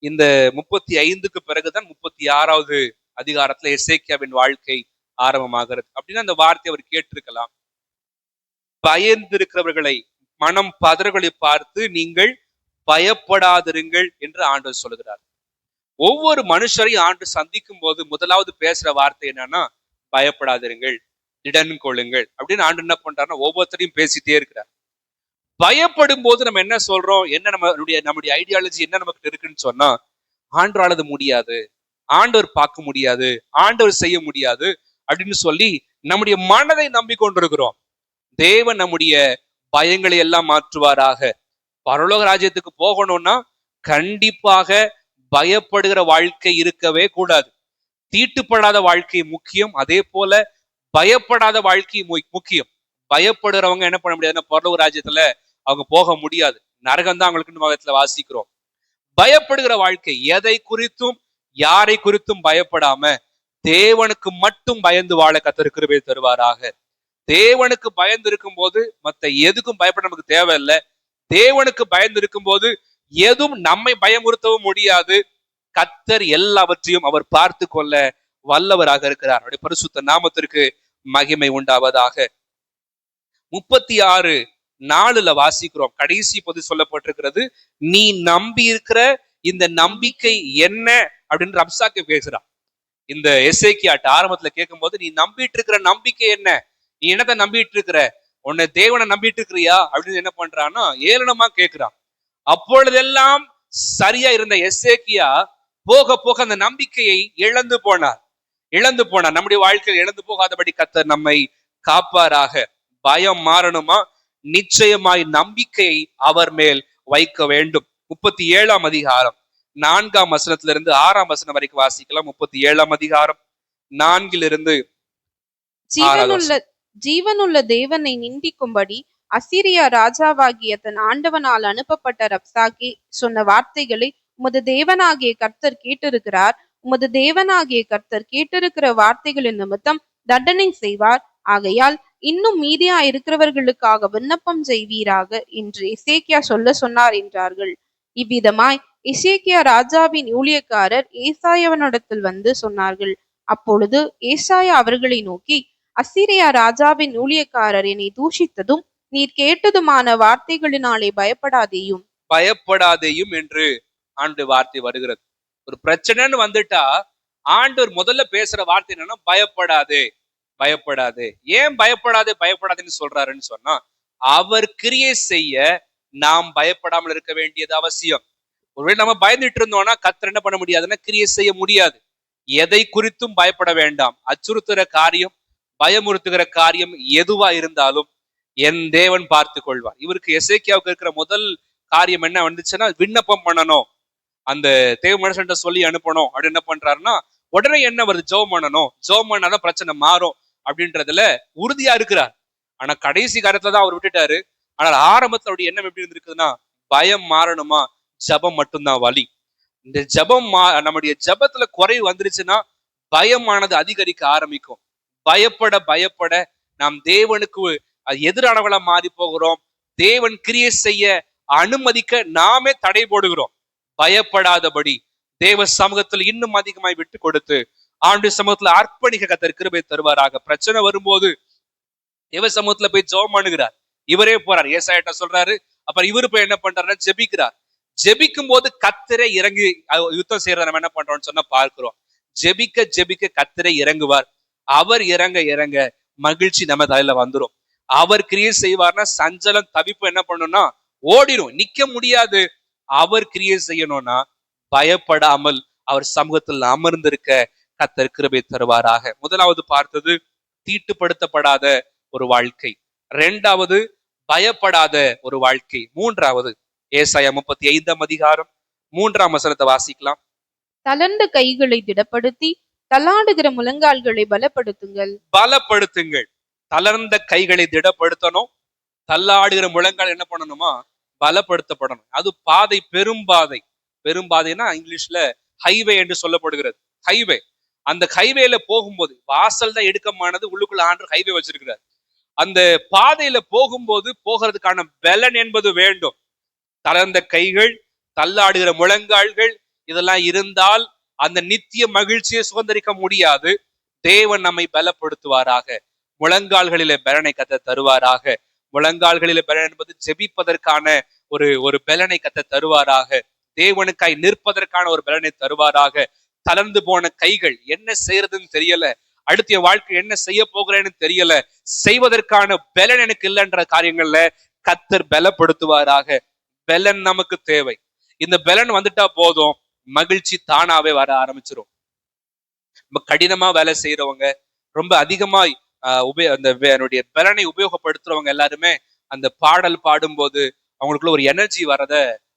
இந்த 35க்கு பிறகுதான் 36வது அதிகாரத்துல எசேக்கியாவின் வாழ்க்கை ஆரம்பமாகிறது. அப்படின்னா அந்த வார்த்தை அவர் கேட்டிருக்கலாம். பயந்திருக்கிறவர்களை, மனம் பதறுகளை பார்த்து நீங்கள் பயப்படாதிருங்கள் என்று ஆண்டவர் சொல்லுகிறார். ஒவ்வொரு மனுஷரையும் ஆண்டு சந்திக்கும் போது முதலாவது பேசுற வார்த்தை என்னன்னா, பயப்படாதிருங்கள், திடன் கொள்ளுங்கள் அப்படின்னு ஆண்டு என்ன பண்றாருன்னா ஒவ்வொருத்தரையும் பேசிட்டே இருக்கிறார். பயப்படும் போது நம்ம என்ன சொல்றோம், என்ன நம்முடைய ஐடியாலஜி என்ன நமக்கு இருக்குன்னு சொன்னா, ஆண்டவரால் அது முடியாது, ஆண்டவர் பார்க்க முடியாது, ஆண்டவர் செய்ய முடியாது அப்படின்னு சொல்லி நம்முடைய மனதை நம்பிக்கொண்டிருக்கிறோம். தேவன் நம்முடைய பயங்களை எல்லாம் மாற்றுவாராக. பரலோக ராஜ்யத்துக்கு போகணும்னா கண்டிப்பாக பயப்படுகிற வாழ்க்கை இருக்கவே கூடாது. தீட்டுப்படாத வாழ்க்கை முக்கியம், அதே போல பயப்படாத வாழ்க்கை முக்கியம். பயப்படுறவங்க என்ன பண்ண முடியாதுன்னா பரலோக ராஜ்யத்துல அவங்க போக முடியாது, நரகம் தான் அவங்களுக்கு மதத்துல வாசிக்கிறோம். பயப்படுகிற வாழ்க்கை, எதை குறித்தும் யாரை குறித்தும் பயப்படாம தேவனுக்கு மட்டும் பயந்து வாழ கர்த்தர் கிருபை தருவாராக. தேவனுக்கு பயந்து இருக்கும் போது மத்த எதுக்கும் பயப்பட நமக்கு தேவையில்லை. தேவனுக்கு பயந்து இருக்கும் போது எதுவும் நம்மை பயமுறுத்தவும் முடியாது. கர்த்தர் எல்லாவற்றையும் அவர் பார்த்து கொள்ள வல்லவராக இருக்கிறார். அவருடைய பரிசுத்த நாமத்திற்கு மகிமை உண்டாவதாக. 36:4 வாசிக்கிறோம். கடைசி பகுதி சொல்லப்பட்டிருக்கிறது, நீ நம்பி இருக்கிற இந்த நம்பிக்கை என்ன அப்படின்னு ரப்சாக்கே பேசுறான். இந்த எசேக்கியாட்ட ஆரம்பத்துல கேட்கும்போது, நீ நம்பிட்டு இருக்கிற நம்பிக்கை என்ன? நீ என்னத்த நம்பிட்டு இருக்கிற? உன்னை தேவனை நம்பிட்டு இருக்கிறியா அப்படின்னு என்ன பண்றான்னா ஏளனமா கேட்கிறான். அப்பொழுதெல்லாம் சரியா இருந்த எசேக்கியா போக போக அந்த நம்பிக்கையை இழந்து போனார். நம்முடைய வாழ்க்கையில் இழந்து போகாதபடி கர்த்தர் நம்மை காப்பாராக. பயம் மாறணுமா? நிச்சயமாய் நம்பிக்கையை அவர் மேல் வைக்க வேண்டும். 37ஆம் அதிகாரம் 4ஆம் வசனத்திலிருந்து 6ஆம் வசனம் வரைக்கும் வாசிக்கலாம். 37ஆம் அதிகாரம் 4லிருந்து 6 ஜீவனுள்ள தேவனை நிந்திக்கும்படி அசீரியா ராஜாவாகிய தன் ஆண்டவனால் அனுப்பப்பட்ட ரப்சாக்கே சொன்ன வார்த்தைகளை உமது தேவனாகிய கர்த்தர் கேட்டிருக்கிறார். உமது தேவனாகிய கர்த்தர் கேட்டிருக்கிற வார்த்தைகளின் நிமித்தம் தண்டனை செய்வார். ஆகையால் இன்னும் மீதியா இருக்கிறவர்களுக்காக விண்ணப்பம் செய்வீராக என்று எசேக்கியா சொல்ல சொன்னார் என்றார்கள். இவ்விதமாய் எசேக்கியா ராஜாவின் ஊழியக்காரர் ஏசாயாவினிடத்தில் வந்து சொன்னார்கள். அப்பொழுது ஏசாயா அவர்களை நோக்கி, அசீரியா ராஜாவின் ஊழியக்காரர் என்னை தூஷித்ததும் நீர் கேட்டதுமான வார்த்தைகளினாலே பயப்படாதேயும் என்று ஆண்டு வார்த்தை வருகிறது. ஒரு பிரச்சனைன்னு வந்துட்டா ஆண்டவர் முதல்ல பேசுற வார்த்தை என்னன்னா பயப்படாதே. ஏன் பயப்படாதேன்னு சொல்றாருன்னு சொன்னா, அவர் கிரியை செய்ய நாம் பயப்படாமல் இருக்க வேண்டியது அவசியம். ஒருவேளை நம்ம பயந்துட்டு இருந்தோம்னா கர்த்தர் என்ன பண்ண முடியாதுன்னா கிரியை செய்ய முடியாது. எதை குறித்தும் பயப்பட வேண்டாம். அச்சுறுத்துகிற காரியம், பயமுறுத்துகிற காரியம் எதுவா இருந்தாலும் என் தேவன் பார்த்து கொள்வார். இவருக்கு எசேக்கியாவுக்கு இருக்கிற முதல் காரியம் என்ன வந்துச்சுன்னா, விண்ணப்பம் பண்ணணும், அந்த தேவ மனுஷன்ட்ட சொல்லி அனுப்பணும் அப்படின்னு என்ன பண்றாருன்னா, உடனே என்ன வருது? ஜெபம் பண்ணணும், ஜெபம் பண்ணாதான் பிரச்சனை மாறும் அப்படின்றதுல உறுதியா இருக்கிறார். ஆனா கடைசி காலத்துல தான் அவர் விட்டுட்டாரு. ஆனால் ஆரம்பத்துல அவருடைய எண்ணம் எப்படி இருந்திருக்குதுன்னா, பயம் மாறணுமா, ஜெபம் மட்டும்தான் வழி. இந்த ஜெபம் நம்முடைய ஜெபத்துல குறைவு வந்துருச்சுன்னா பயமானது அதிகரிக்க ஆரம்பிக்கும். பயப்பட நாம் தேவனுக்கு எதிரானவளா மாறி போகிறோம். தேவன் கிரியை செய்ய அனுமதிக்க நாமே தடை போடுகிறோம். பயப்படாதபடி தேவ சமூகத்துல இன்னும் அதிகமாய் விட்டு கொடுத்து ஆண்டு சமூகத்துல அர்ப்பணிக்க கர்த்தர் கிருபை தருவாராக. பிரச்சனை வரும்போது தேவ சமூகத்துல போய் ஜெபம் பண்ணுகிறார். இவரே போறார், ஏசாயாட்ட சொல்றாரு. அப்புறம் இவரு போய் என்ன பண்றாருன்னா ஜெபிக்கிறார். ஜெபிக்கும் போது கர்த்தரே இறங்கி யுத்தம் செய்யறத நம்ம என்ன பண்றோம்னு சொன்னா பார்க்கிறோம். ஜெபிக்க கர்த்தரே இறங்குவார். அவர் இறங்க மகிழ்ச்சி நம்ம தலையில வந்துடும். அவர் கிரியை செய்வார்னா சஞ்சலம் தவிப்பு என்ன பண்ணணும்னா ஓடிடும், நிக்க முடியாது. அவர் கிரியை செய்யணும்னா பயப்படாமல் அவர் சமூகத்தில் அமர்ந்திருக்க கர்த்தர் கிருபை தருவாராக. முதலாவது பார்த்தது தீட்டுப்படுத்தப்படாத ஒரு வாழ்க்கை. இரண்டாவது பயப்படாத ஒரு வாழ்க்கை. மூன்றாவது ஏசாயா 35ஆம் அதிகாரம் 3ஆம் வசனத்தை வாசிக்கலாம். தளர்ந்த கைகளை திடப்படுத்தி தள்ளாடுகிற முழங்கால்களை பலப்படுத்துங்கள். தளர்ந்த கைகளை திடப்படுத்தணும். தள்ளாடுகிற முழங்கால் என்ன பண்ணணுமா? பலப்படுத்தப்படணும். அது பாதை, பெரும்பாதைன்னா இங்கிலீஷ்ல ஹைவே என்று சொல்லப்படுகிறது. ஹைவே, அந்த ஹைவேல போகும்போது வாசல் தான் எடுக்கமானது, உள்ளுக்குள்ள ஆண்டு ஹைவே வச்சிருக்கிறார். அந்த பாதையில போகும்போது போகிறதுக்கான பலன் என்பது வேண்டும். தளர்ந்த கைகள், தள்ளாடுகிற முழங்கால்கள் இதெல்லாம் இருந்தால் அந்த நித்திய மகிழ்ச்சியை சுதந்திரிக்க முடியாது. தேவன் நம்மை பலப்படுத்துவாராக. முழங்கால்களிலே பலனை கர்த்தர் தருவாராக. முழங்கால்களிலே பலன் என்பது ஜெபிப்பதற்கான ஒரு பலனை கர்த்தர் தருவாராக. தேவனுக்காய் நிற்பதற்கான ஒரு பலனை தருவாராக. தளர்ந்து போன கைகள், என்ன செய்யறதுன்னு தெரியல, அடுத்த வாழ்க்கை என்ன செய்ய போகிறேன்னு தெரியல, செய்வதற்கான பலன் எனக்கு இல்லைன்ற காரியங்கள்ல கர்த்தர் பலப்படுத்துவாராக. பலன் நமக்கு தேவை. இந்த பலன் வந்துட்டா போதும், மகிழ்ச்சி தானாவே வர ஆரம்பிச்சிடும். ரொம்ப கடினமா வேலை செய்யறவங்க, ரொம்ப அதிகமாய் அந்த பலனை உபயோகப்படுத்துறவங்க எல்லாருமே அந்த பாடல் பாடும்போது அவங்களுக்குள்ள ஒரு எனர்ஜி வரத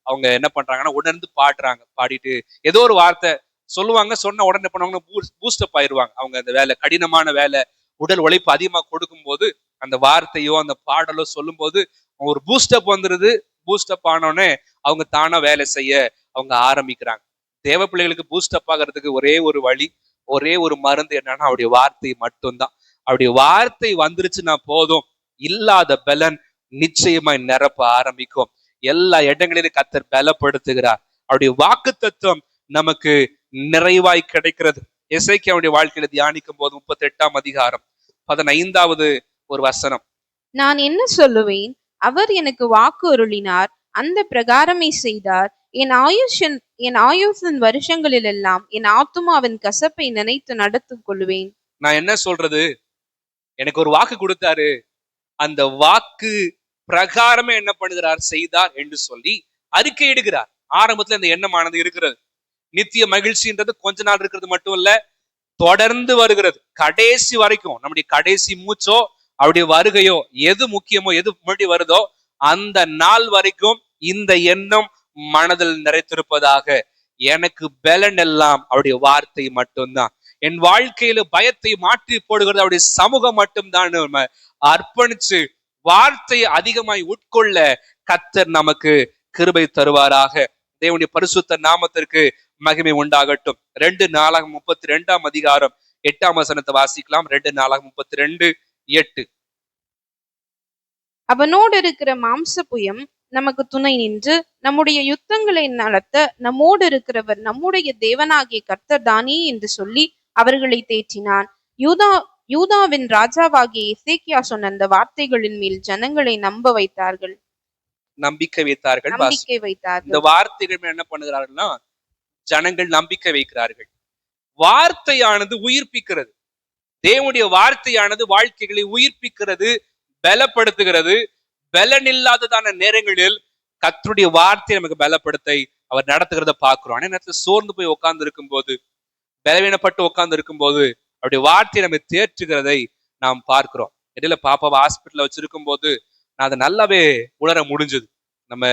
அவங்க என்ன பண்றாங்கன்னா உணர்ந்து பாடிட்டு ஏதோ ஒரு வார்த்தை சொல்லுவாங்க. சொன்ன உடனே பண்ணுவாங்க, பூஸ்டப் ஆயிடுவாங்க. அவங்க அந்த வேலை, கடினமான வேலை, உடல் உழைப்பு அதிகமா கொடுக்கும் போது அந்த வார்த்தையோ அந்த பாடலோ சொல்லும் போது ஒரு பூஸ்டப் வந்துருது. பூஸ்டப் ஆனோடனே அவங்க தானா வேலை செய்ய அவங்க ஆரம்பிக்கிறாங்க. தேவ பிள்ளைகளுக்கு பூஸ்டப் ஆகிறதுக்கு ஒரே ஒரு வழி, ஒரே ஒரு மருந்து என்னன்னா அவருடைய வார்த்தை மட்டும்தான். அவருடைய வார்த்தை வந்துருச்சுன்னா போதும், இல்லாத பலன் நிச்சயமாய் நிரப்ப ஆரம்பிக்கும். எல்லா இடங்களிலும் கர்த்தர் பலப்படுத்துகிறார். அவருடைய வாக்கு தத்துவம் நமக்கு நிறைவாய் கிடைக்கிறது. எசேக்கியாவுடைய வாழ்க்கையில தியானிக்கும் போது 38ஆம் அதிகாரம் 15வது ஒரு வசனம். நான் என்ன சொல்லுவேன்? அவர் எனக்கு வாக்கு அருளினார், அந்த பிரகாரமே செய்தார். என் ஆயுசின் வருஷங்களிலெல்லாம் என் ஆத்துமாவின் கசப்பை நினைத்து நடத்திக் கொள்வேன். நான் என்ன சொல்றது, எனக்கு ஒரு வாக்கு கொடுத்தாரு, அந்த வாக்கு பிரகாரமே என்ன பண்ணுகிறார், செய்தார் என்று சொல்லி அறிக்கையிடுகிறார். ஆரம்பத்துல இந்த எண்ணமானது இருக்கிறது. நித்திய மகிழ்ச்சின்றது கொஞ்ச நாள் இருக்கிறது மட்டும் இல்ல, தொடர்ந்து வருகிறது கடைசி வரைக்கும். நம்முடைய கடைசி மூச்சோ அவருடைய வருகையோ எது முக்கியமோ, எது முன்னாடி வருதோ அந்த நாள் வரைக்கும் இந்த எண்ணம் மனதில் நிறைத்திருப்பதாக. எனக்கு பலன் எல்லாம் அவருடைய வார்த்தை மட்டும்தான். என் வாழ்க்கையில பயத்தை மாற்றி போடுகிறது அவருடைய சமூகம் மட்டும்தான். நம்ம அர்ப்பணிச்சு வார்த்தையை அதிகமாய் உட்கொள்ள கர்த்தர் நமக்கு கிருபை தருவாராக. தேவனுடைய பரிசுத்த நாமத்திற்கு மகிமை உண்டாகட்டும். 2 நாம் பார்க்கிறோம். இடையில பாப்பாவை ஹாஸ்பிட்டல்ல வச்சிருக்கும் போது நான் அதை நல்லாவே உணர முடிஞ்சது. நம்ம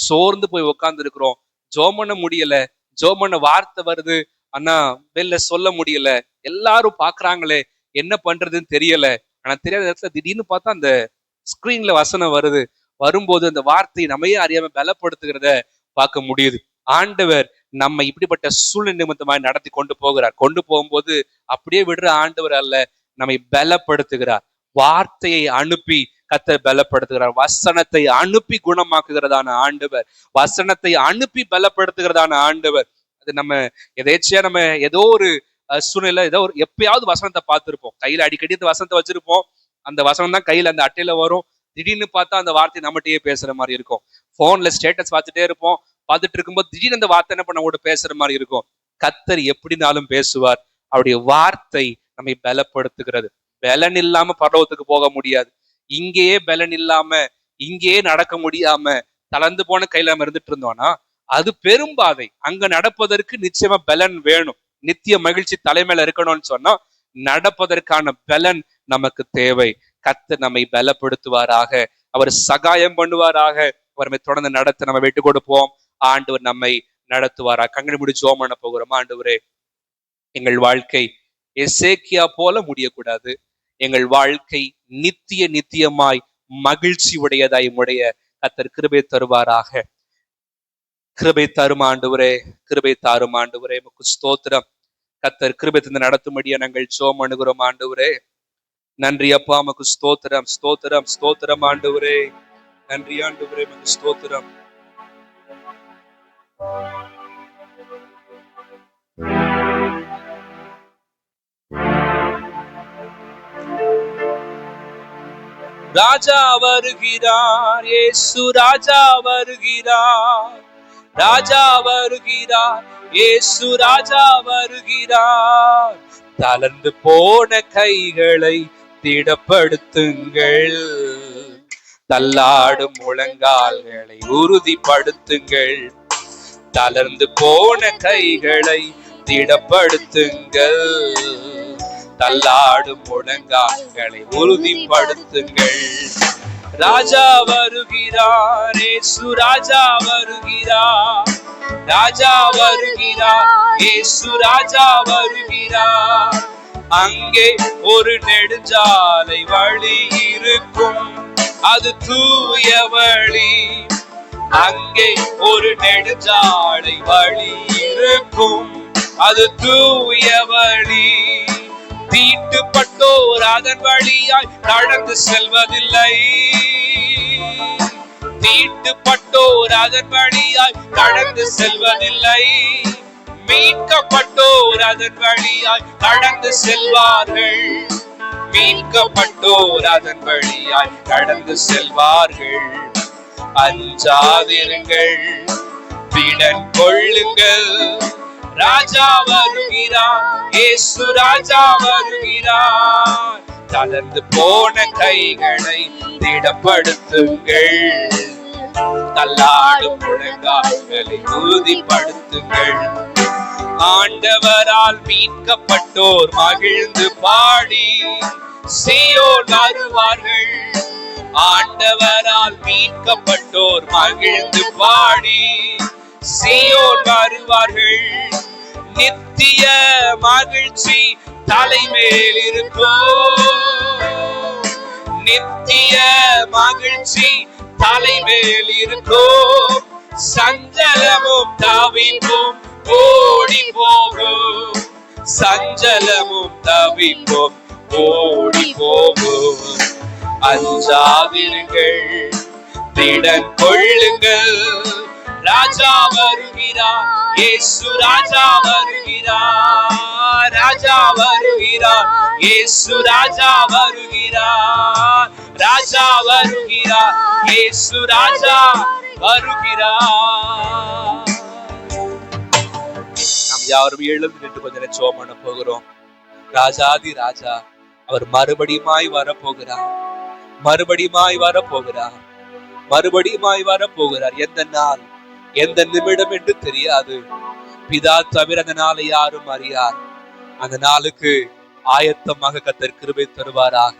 சோர்ந்து போய் உட்கார்ந்து இருக்கிறோம், ஜோம் பண்ண முடியல, ஜோம் பண்ண வார்த்தை வருது ஆனா வெளில சொல்ல முடியல, எல்லாரும் பாக்குறாங்களே என்ன பண்றதுன்னு தெரியல. ஆனா தெரியாத இடத்துல திடீர்னு பார்த்தா அந்த ஸ்கிரீன்ல வசனம் வருது. வரும்போது அந்த வார்த்தையை நம்மையே அறியாம பலப்படுத்துகிறத பார்க்க முடியுது. ஆண்டவர் நம்ம இப்படிப்பட்ட சூழ்நிலை நிமித்தமாய் நடத்தி கொண்டு போகிறார். கொண்டு போகும்போது அப்படியே விடுற ஆண்டவர் அல்ல, நம்மை பலப்படுத்துகிறார். வார்த்தையை அனுப்பி கர்த்தர் பலப்படுத்துகிறார். வசனத்தை அனுப்பி குணமாக்குகிறதான ஆண்டவர், வசனத்தை அனுப்பி பலப்படுத்துகிறதான ஆண்டவர். அது நம்ம எதேச்சியா நம்ம ஏதோ ஒரு சூழ்நிலை ஏதோ ஒரு எப்பயாவது வசனத்தை பார்த்திருப்போம். கையில அடிக்கடி அந்த வசனத்தை வச்சிருப்போம். அந்த வசனம் தான் கையில அந்த அட்டையில வரும். திடீர்னு பார்த்தா அந்த வார்த்தை நம்மகிட்டயே பேசுற மாதிரி இருக்கும். போன்ல ஸ்டேட்டஸ் பார்த்துட்டே இருப்போம். பார்த்துட்டு இருக்கும்போது திடீர்னு அந்த வார்த்தை என்ன பண்ண கூட பேசுற மாதிரி இருக்கும். கர்த்தர் எப்படினாலும் பேசுவார். அவருடைய வார்த்தை நம்மை பலப்படுத்துகிறது. பலன் இல்லாம பரலோகத்துக்கு போக முடியாது. இங்கேயே பலன் இல்லாம, இங்கேயே நடக்க முடியாம தளர்ந்து போன கையில நம்ம இருந்துட்டு இருந்தோம்னா அது பெரும்பாதை. அங்க நடப்பதற்கு நிச்சயமா பலன் வேணும். நித்திய மகிழ்ச்சி தலைமையில இருக்கணும்னு சொன்னா நடப்பதற்கான பலன் நமக்கு தேவை. கர்த்தர் நம்மை பலப்படுத்துவாராக, அவர் சகாயம் பண்ணுவாராக. அவர் தொடர்ந்து நடத்த நம்ம விட்டு கொடுப்போம். ஆண்டவர் நம்மை நடத்துவாரா. கண்களை மூடி ஜெபம் பண்ண போகிறோம். ஆண்டவரே, எங்கள் வாழ்க்கை எசேக்கியா போல முடியக்கூடாது. எங்கள் வாழ்க்கை நித்தியமாய் மகிழ்ச்சி உடையதாய் உடைய கர்த்தர் கிருபை தருவாராக. கிருபை தரும் ஆண்டவரே, கிருபை தாரும் ஆண்டவரே. உமக்கு ஸ்தோத்திரம். கர்த்தர் கிருபை தந்து நடத்தும்படியா நாங்கள் ஜெபம் பண்ணுகிறோம் ஆண்டவரே. நன்றி அப்பா, உமக்கு ஸ்தோத்திரம், ஸ்தோத்திரம், ஸ்தோத்திரம் ஆண்டவரே. நன்றி ஆண்டவரே, உமக்கு ஸ்தோத்திரம். ராஜா வருகிறார், இயேசு ராஜா வருகிறார், ராஜா வருகிறார், இயேசு ராஜா வருகிறார். தளர்ந்து போன கைகளை திடப்படுத்துங்கள், தள்ளாடும் முழங்கால்களை உறுதிப்படுத்துங்கள். தளர்ந்து போன கைகளை திடப்படுத்துங்கள், தள்ளாடும் முழங்கால்களை உறுதிப்படுத்துங்கள். ராஜா வருகிறார், இயேசு ராஜா வருகிறார், ராஜா வருகிறார், இயேசு ராஜா வருகிறார். அங்கே ஒரு நெடுஞ்சாலை வழி இருக்கும், அது தூய வழி. அங்கே ஒரு நெடுஞ்சாலை வழி இருக்கும், அது தூய வழி. தீட்டுப்பட்டோர் அதன் வழியாய் கடந்து செல்வதில்லை, தீட்டுப்பட்டோர் அதன் வழியாய் கடந்து செல்வதில்லை. மீட்கப்பட்டோர் அதன் வழியாய் கடந்து செல்வார்கள், மீட்கப்பட்டோர் அதன் வழியாய் கடந்து செல்வார்கள். அஞ்சாதிருங்கள், திடன் கொள்ளுங்கள், ராஜா வருகிறார், இயேசு ராஜா வருகிறார். தளர்ந்து போன கைகளை திடப்படுத்துங்கள், தள்ளாடும் முழங்கால்களை உறுதிப்படுத்துங்கள். ஆண்டவரால் மீட்கப்பட்டோர் மகிழ்ந்து பாடி சீயோன் வருவார்கள். ஆண்டவரால் மீட்கப்பட்டோர் மகிழ்ந்து பாடி சீயோன் வருவார்கள். நித்திய மகிழ்ச்சி தலைமேல் இருக்கும், நித்திய மகிழ்ச்சி தலைமேல் இருக்கும். சஞ்சலமும் தவிப்பும் ஓடி போகும், சஞ்சலமும் தவிப்பும் ஓடி போகும். அஞ்சாதிருங்கள், திடன் கொள்ளுங்கள், ராஜா வருகிறார், இயேசு ராஜா வருகிறார், ராஜா வருகிறார், இயேசு ராஜா வருகிறார், ராஜா வருகிறார், இயேசு ராஜா வருகிறார். நாம் யாரும் எழுந்து நின்று கொஞ்ச நேரம் ஜெபம் பண்ண போகிறோம். ராஜாதி ராஜா அவர் மறுபடியுமாய் வரப்போகிறார், மறுபடியுமாய் வரப்போகிறார், மறுபடியுமாய் வரப்போகிறார். எந்த நாள் எந்த நிமிடம் என்று தெரியாது. பிதா தவிர அந்த நாளை யாரும் அறியார். அந்த நாளுக்கு ஆயத்தமாக கர்த்தர் கிருபை தருவாராக.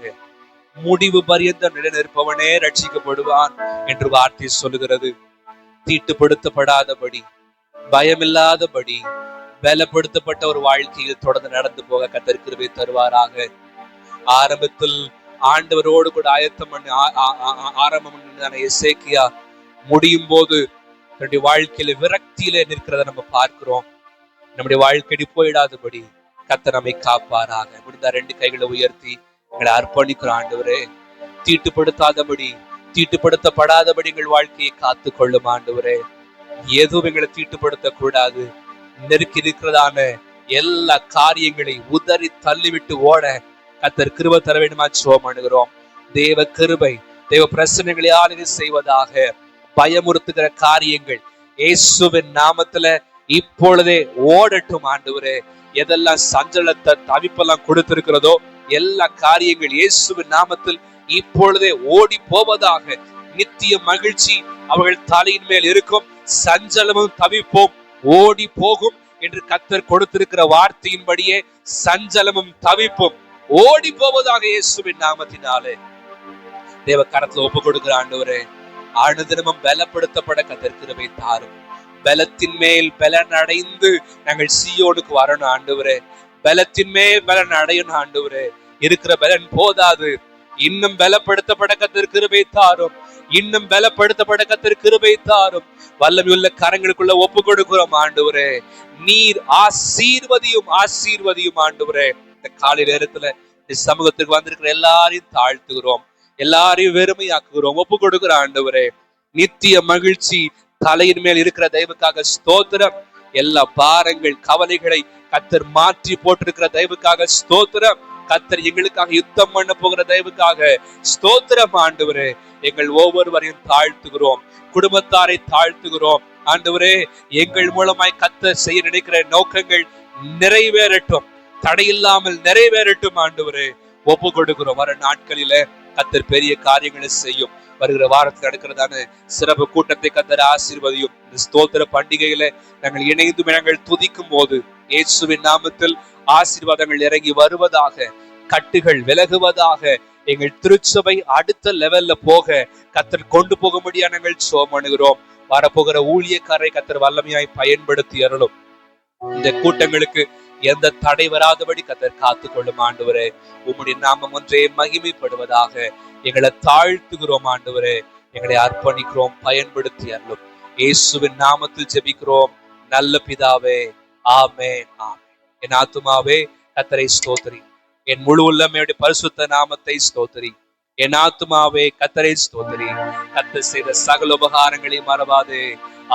முடிவு பரியந்த நிலைநிற்பவனே ரட்சிக்கப்படுவான் என்று வார்த்தை சொல்லுகிறது. தீட்டுப்படுத்தப்படாதபடி, பயமில்லாதபடி, பலப்படுத்தப்பட்ட ஒரு வாழ்க்கையில் தொடர்ந்து நடந்து போக கர்த்தர் கிருபை தருவாராக. ஆரம்பத்தில் ஆண்டவரோடு கூட ஆயத்தம் பண்ணி ஆரம்பம் எசேக்கியா முடியும் போது தன்னுடைய வாழ்க்கையில விரக்தியில நிற்கிறத நம்ம பார்க்கிறோம். நம்முடைய வாழ்க்கை போயிடாதபடி கர்த்தர் நம்மை காப்பாராக. முடிந்த 2 கைகளை உயர்த்தி எங்களை அர்ப்பணிக்கிறோம். ஆண்டவரே, தீட்டுப்படுத்தாதபடி, தீட்டுப்படுத்தப்படாதபடி எங்கள் வாழ்க்கையை காத்து கொள்ளும். ஆண்டவரே, எதுவும் எங்களை தீட்டுப்படுத்த கூடாது. நெருக்கி இருக்கிறதான எல்லா காரியங்களை உதறி தள்ளிவிட்டு ஓட கர்த்தர் கிருபை தர வேண்டுமா ஜெபம் பண்ணுகிறோம். தேவ கிருபை, தேவ பிரசன்னங்களை ஆளுகை செய்வதாக. பயமுறுத்துகிற காரியங்கள் இயேசுவின் நாமத்துல இப்பொழுதே ஓடட்டும். ஆண்டவரே, எதெல்லாம் சஞ்சலத்தை தவிப்பெல்லாம் கொடுத்திருக்கிறதோ எல்லா காரியங்கள் இயேசுவின் நாமத்தில் இப்பொழுதே ஓடி போவதாக. நித்திய மகிழ்ச்சி அவர்கள் தலையின் மேல் இருக்கும், சஞ்சலமும் தவிப்போம் ஓடி போகும் என்று கர்த்தர் கொடுத்திருக்கிற வார்த்தையின்படியே சஞ்சலமும் தவிப்பும் ஓடி போவதாக இயேசுவின் நாமத்தினாலே தேவ கரத்துல ஒப்பு கொடுக்கிற ஆண்டவரே, அனுதினமும் பலப்படுத்தப்பட கர்த்தர் கிருபை தாரும். பலத்தின் மேல் பலன் அடைந்து நாங்கள் சீயோனுக்கு வரணும் ஆண்டவரே. பலத்தின் மேல் பலன் அடையணும் ஆண்டவரே. இருக்கிற பலன் போதாது, இன்னும் பலப்படுத்தப்பட கர்த்தர் கிருபை தாரும், இன்னும் பலப்படுத்தப்பட கர்த்தர் கிருபை தாரும். வல்லமையுள்ள கரங்களுக்குள்ள ஒப்பு கொடுக்கிறோம் ஆண்டவரே. நீர் ஆசீர்வதியும், ஆசீர்வதியும் ஆண்டவரே. இந்த காலை நேரத்துல சமூகத்துக்கு வந்திருக்கிற எல்லாரையும் தாழ்த்துகிறோம், எல்லாரையும் வெறுமையாக்குகிறோம், ஒப்பு கொடுக்கிற ஆண்டவரே. நித்திய மகிழ்ச்சி தலையின் மேல் இருக்கிற தெய்வக்காக ஸ்தோத்திரம். எல்லா பாரங்கள் கவலைகளை கர்த்தர் மாற்றி போட்டிருக்கிற தெய்வக்காக ஸ்தோத்திரம். கர்த்தர் எங்களுக்காக யுத்தம் பண்ண போகிற தெய்வக்காக ஸ்தோத்திரம் ஆண்டவரே. எங்கள் ஒவ்வொருவரையும் தாழ்த்துகிறோம், குடும்பத்தாரை தாழ்த்துகிறோம் ஆண்டவரே. எங்கள் மூலமாய் கர்த்தர் செய்ய நினைக்கிற நோக்கங்கள் நிறைவேறட்டும், தடையில்லாமல் நிறைவேறட்டும் ஆண்டவரே. ஒப்பு கொடுக்கிறோம். வர நாட்களில கர்த்தர் பெரிய காரியங்களை செய்யும். வருகிற வாரத்தில் நடக்கிறதான சிறப்பு கூட்டத்தை கர்த்தர் ஆசீர்வதியும். இந்த ஸ்தோத்திர பண்டிகையில நாங்கள் இணைந்து நாங்கள் துதிக்கும் போது இயேசுவின் நாமத்தில் ஆசீர்வாதங்கள் இறங்கி வருவதாக, கட்டுகள் விலகுவதாக, எங்கள் திருச்சபை அடுத்த லெவல்ல போக கர்த்தர் கொண்டு போக முடியா நாங்கள் ஜெபம் பண்ணுகிறோம். வரப்போகிற ஊழியக்காரரை கர்த்தர் வல்லமையாய் பயன்படுத்தி அருளும். இந்த கூட்டங்களுக்கு எந்த தடை வராதபடி கர்த்தர் காத்து கொள்ளும் ஆண்டவரே. உம்முடைய நாமம் ஒன்றே மகிமைப்படுவதாக. எங்களை தாழ்த்துகிறோம் ஆண்டவரே, எங்களை அர்ப்பணிக்கிறோம், பயன்படுத்தி அருளும். இயேசுவின் நாமத்தில் ஜெபிக்கிறோம் நல்ல பிதாவே, ஆமென், ஆமென். என் ஆத்துமாவே கர்த்தரை ஸ்தோத்திரி, என் முழு உள்ளமையுடைய பரிசுத்த நாமத்தை ஸ்தோத்திரி. என் ஆத்துமாவே கர்த்தரை ஸ்தோத்திரி, கர்த்தர் செய்த சகல உபகாரங்களையும் மறவாதே.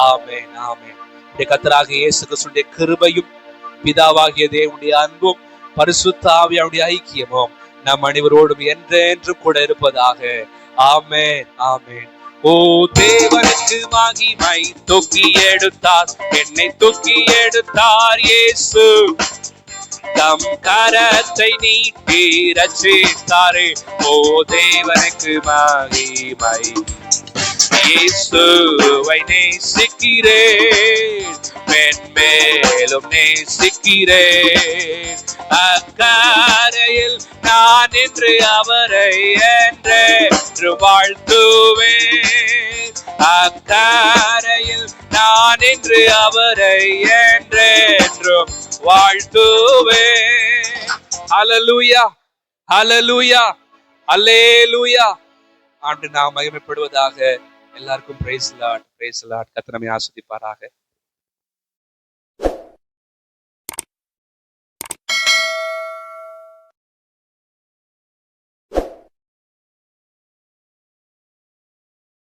ஆமென், ஆமென். கர்த்தராகிய இயேசு கிறிஸ்துவின் கிருபையும் பிதாவாகிய தேவனுடைய அன்பும் பரிசுத்த ஆவியானுடைய ஐக்கியமும் நம் அனைவரோடும் என்றென்றும் கூட இருப்பதாக. ஆமென், ஆமென். ஓ தேவனுக்கு மகிமை, தூக்கி எடுத்தார் என்னை, தூக்கி எடுத்தார் இயேசு. தம் கரத்தை நீட்டி ரட்சித்தாரே. ஓ தேவனுக்கு மகிமை. இயேசுவை நேசிக்கிறேன், மென்மேலும் நேசிக்கிறேன். அக்கரையில் நான் என்று அவரை என்று வாழ்த்துவேன். அக்கரையில் நான் என்று அவரை என்றென்றும் வாழ்த்துவேன். ஹல்லேலூயா, ஹல்லேலூயா, அல்லேலூயா. ஆண்டு நாம் மகிமைப்படுவதாக. எல்லாருக்கும் பிரைஸ் லார்ட், பிரைஸ் லார்ட். கர்த்தர் நம்மை ஆசீர்வதிப்பாராக.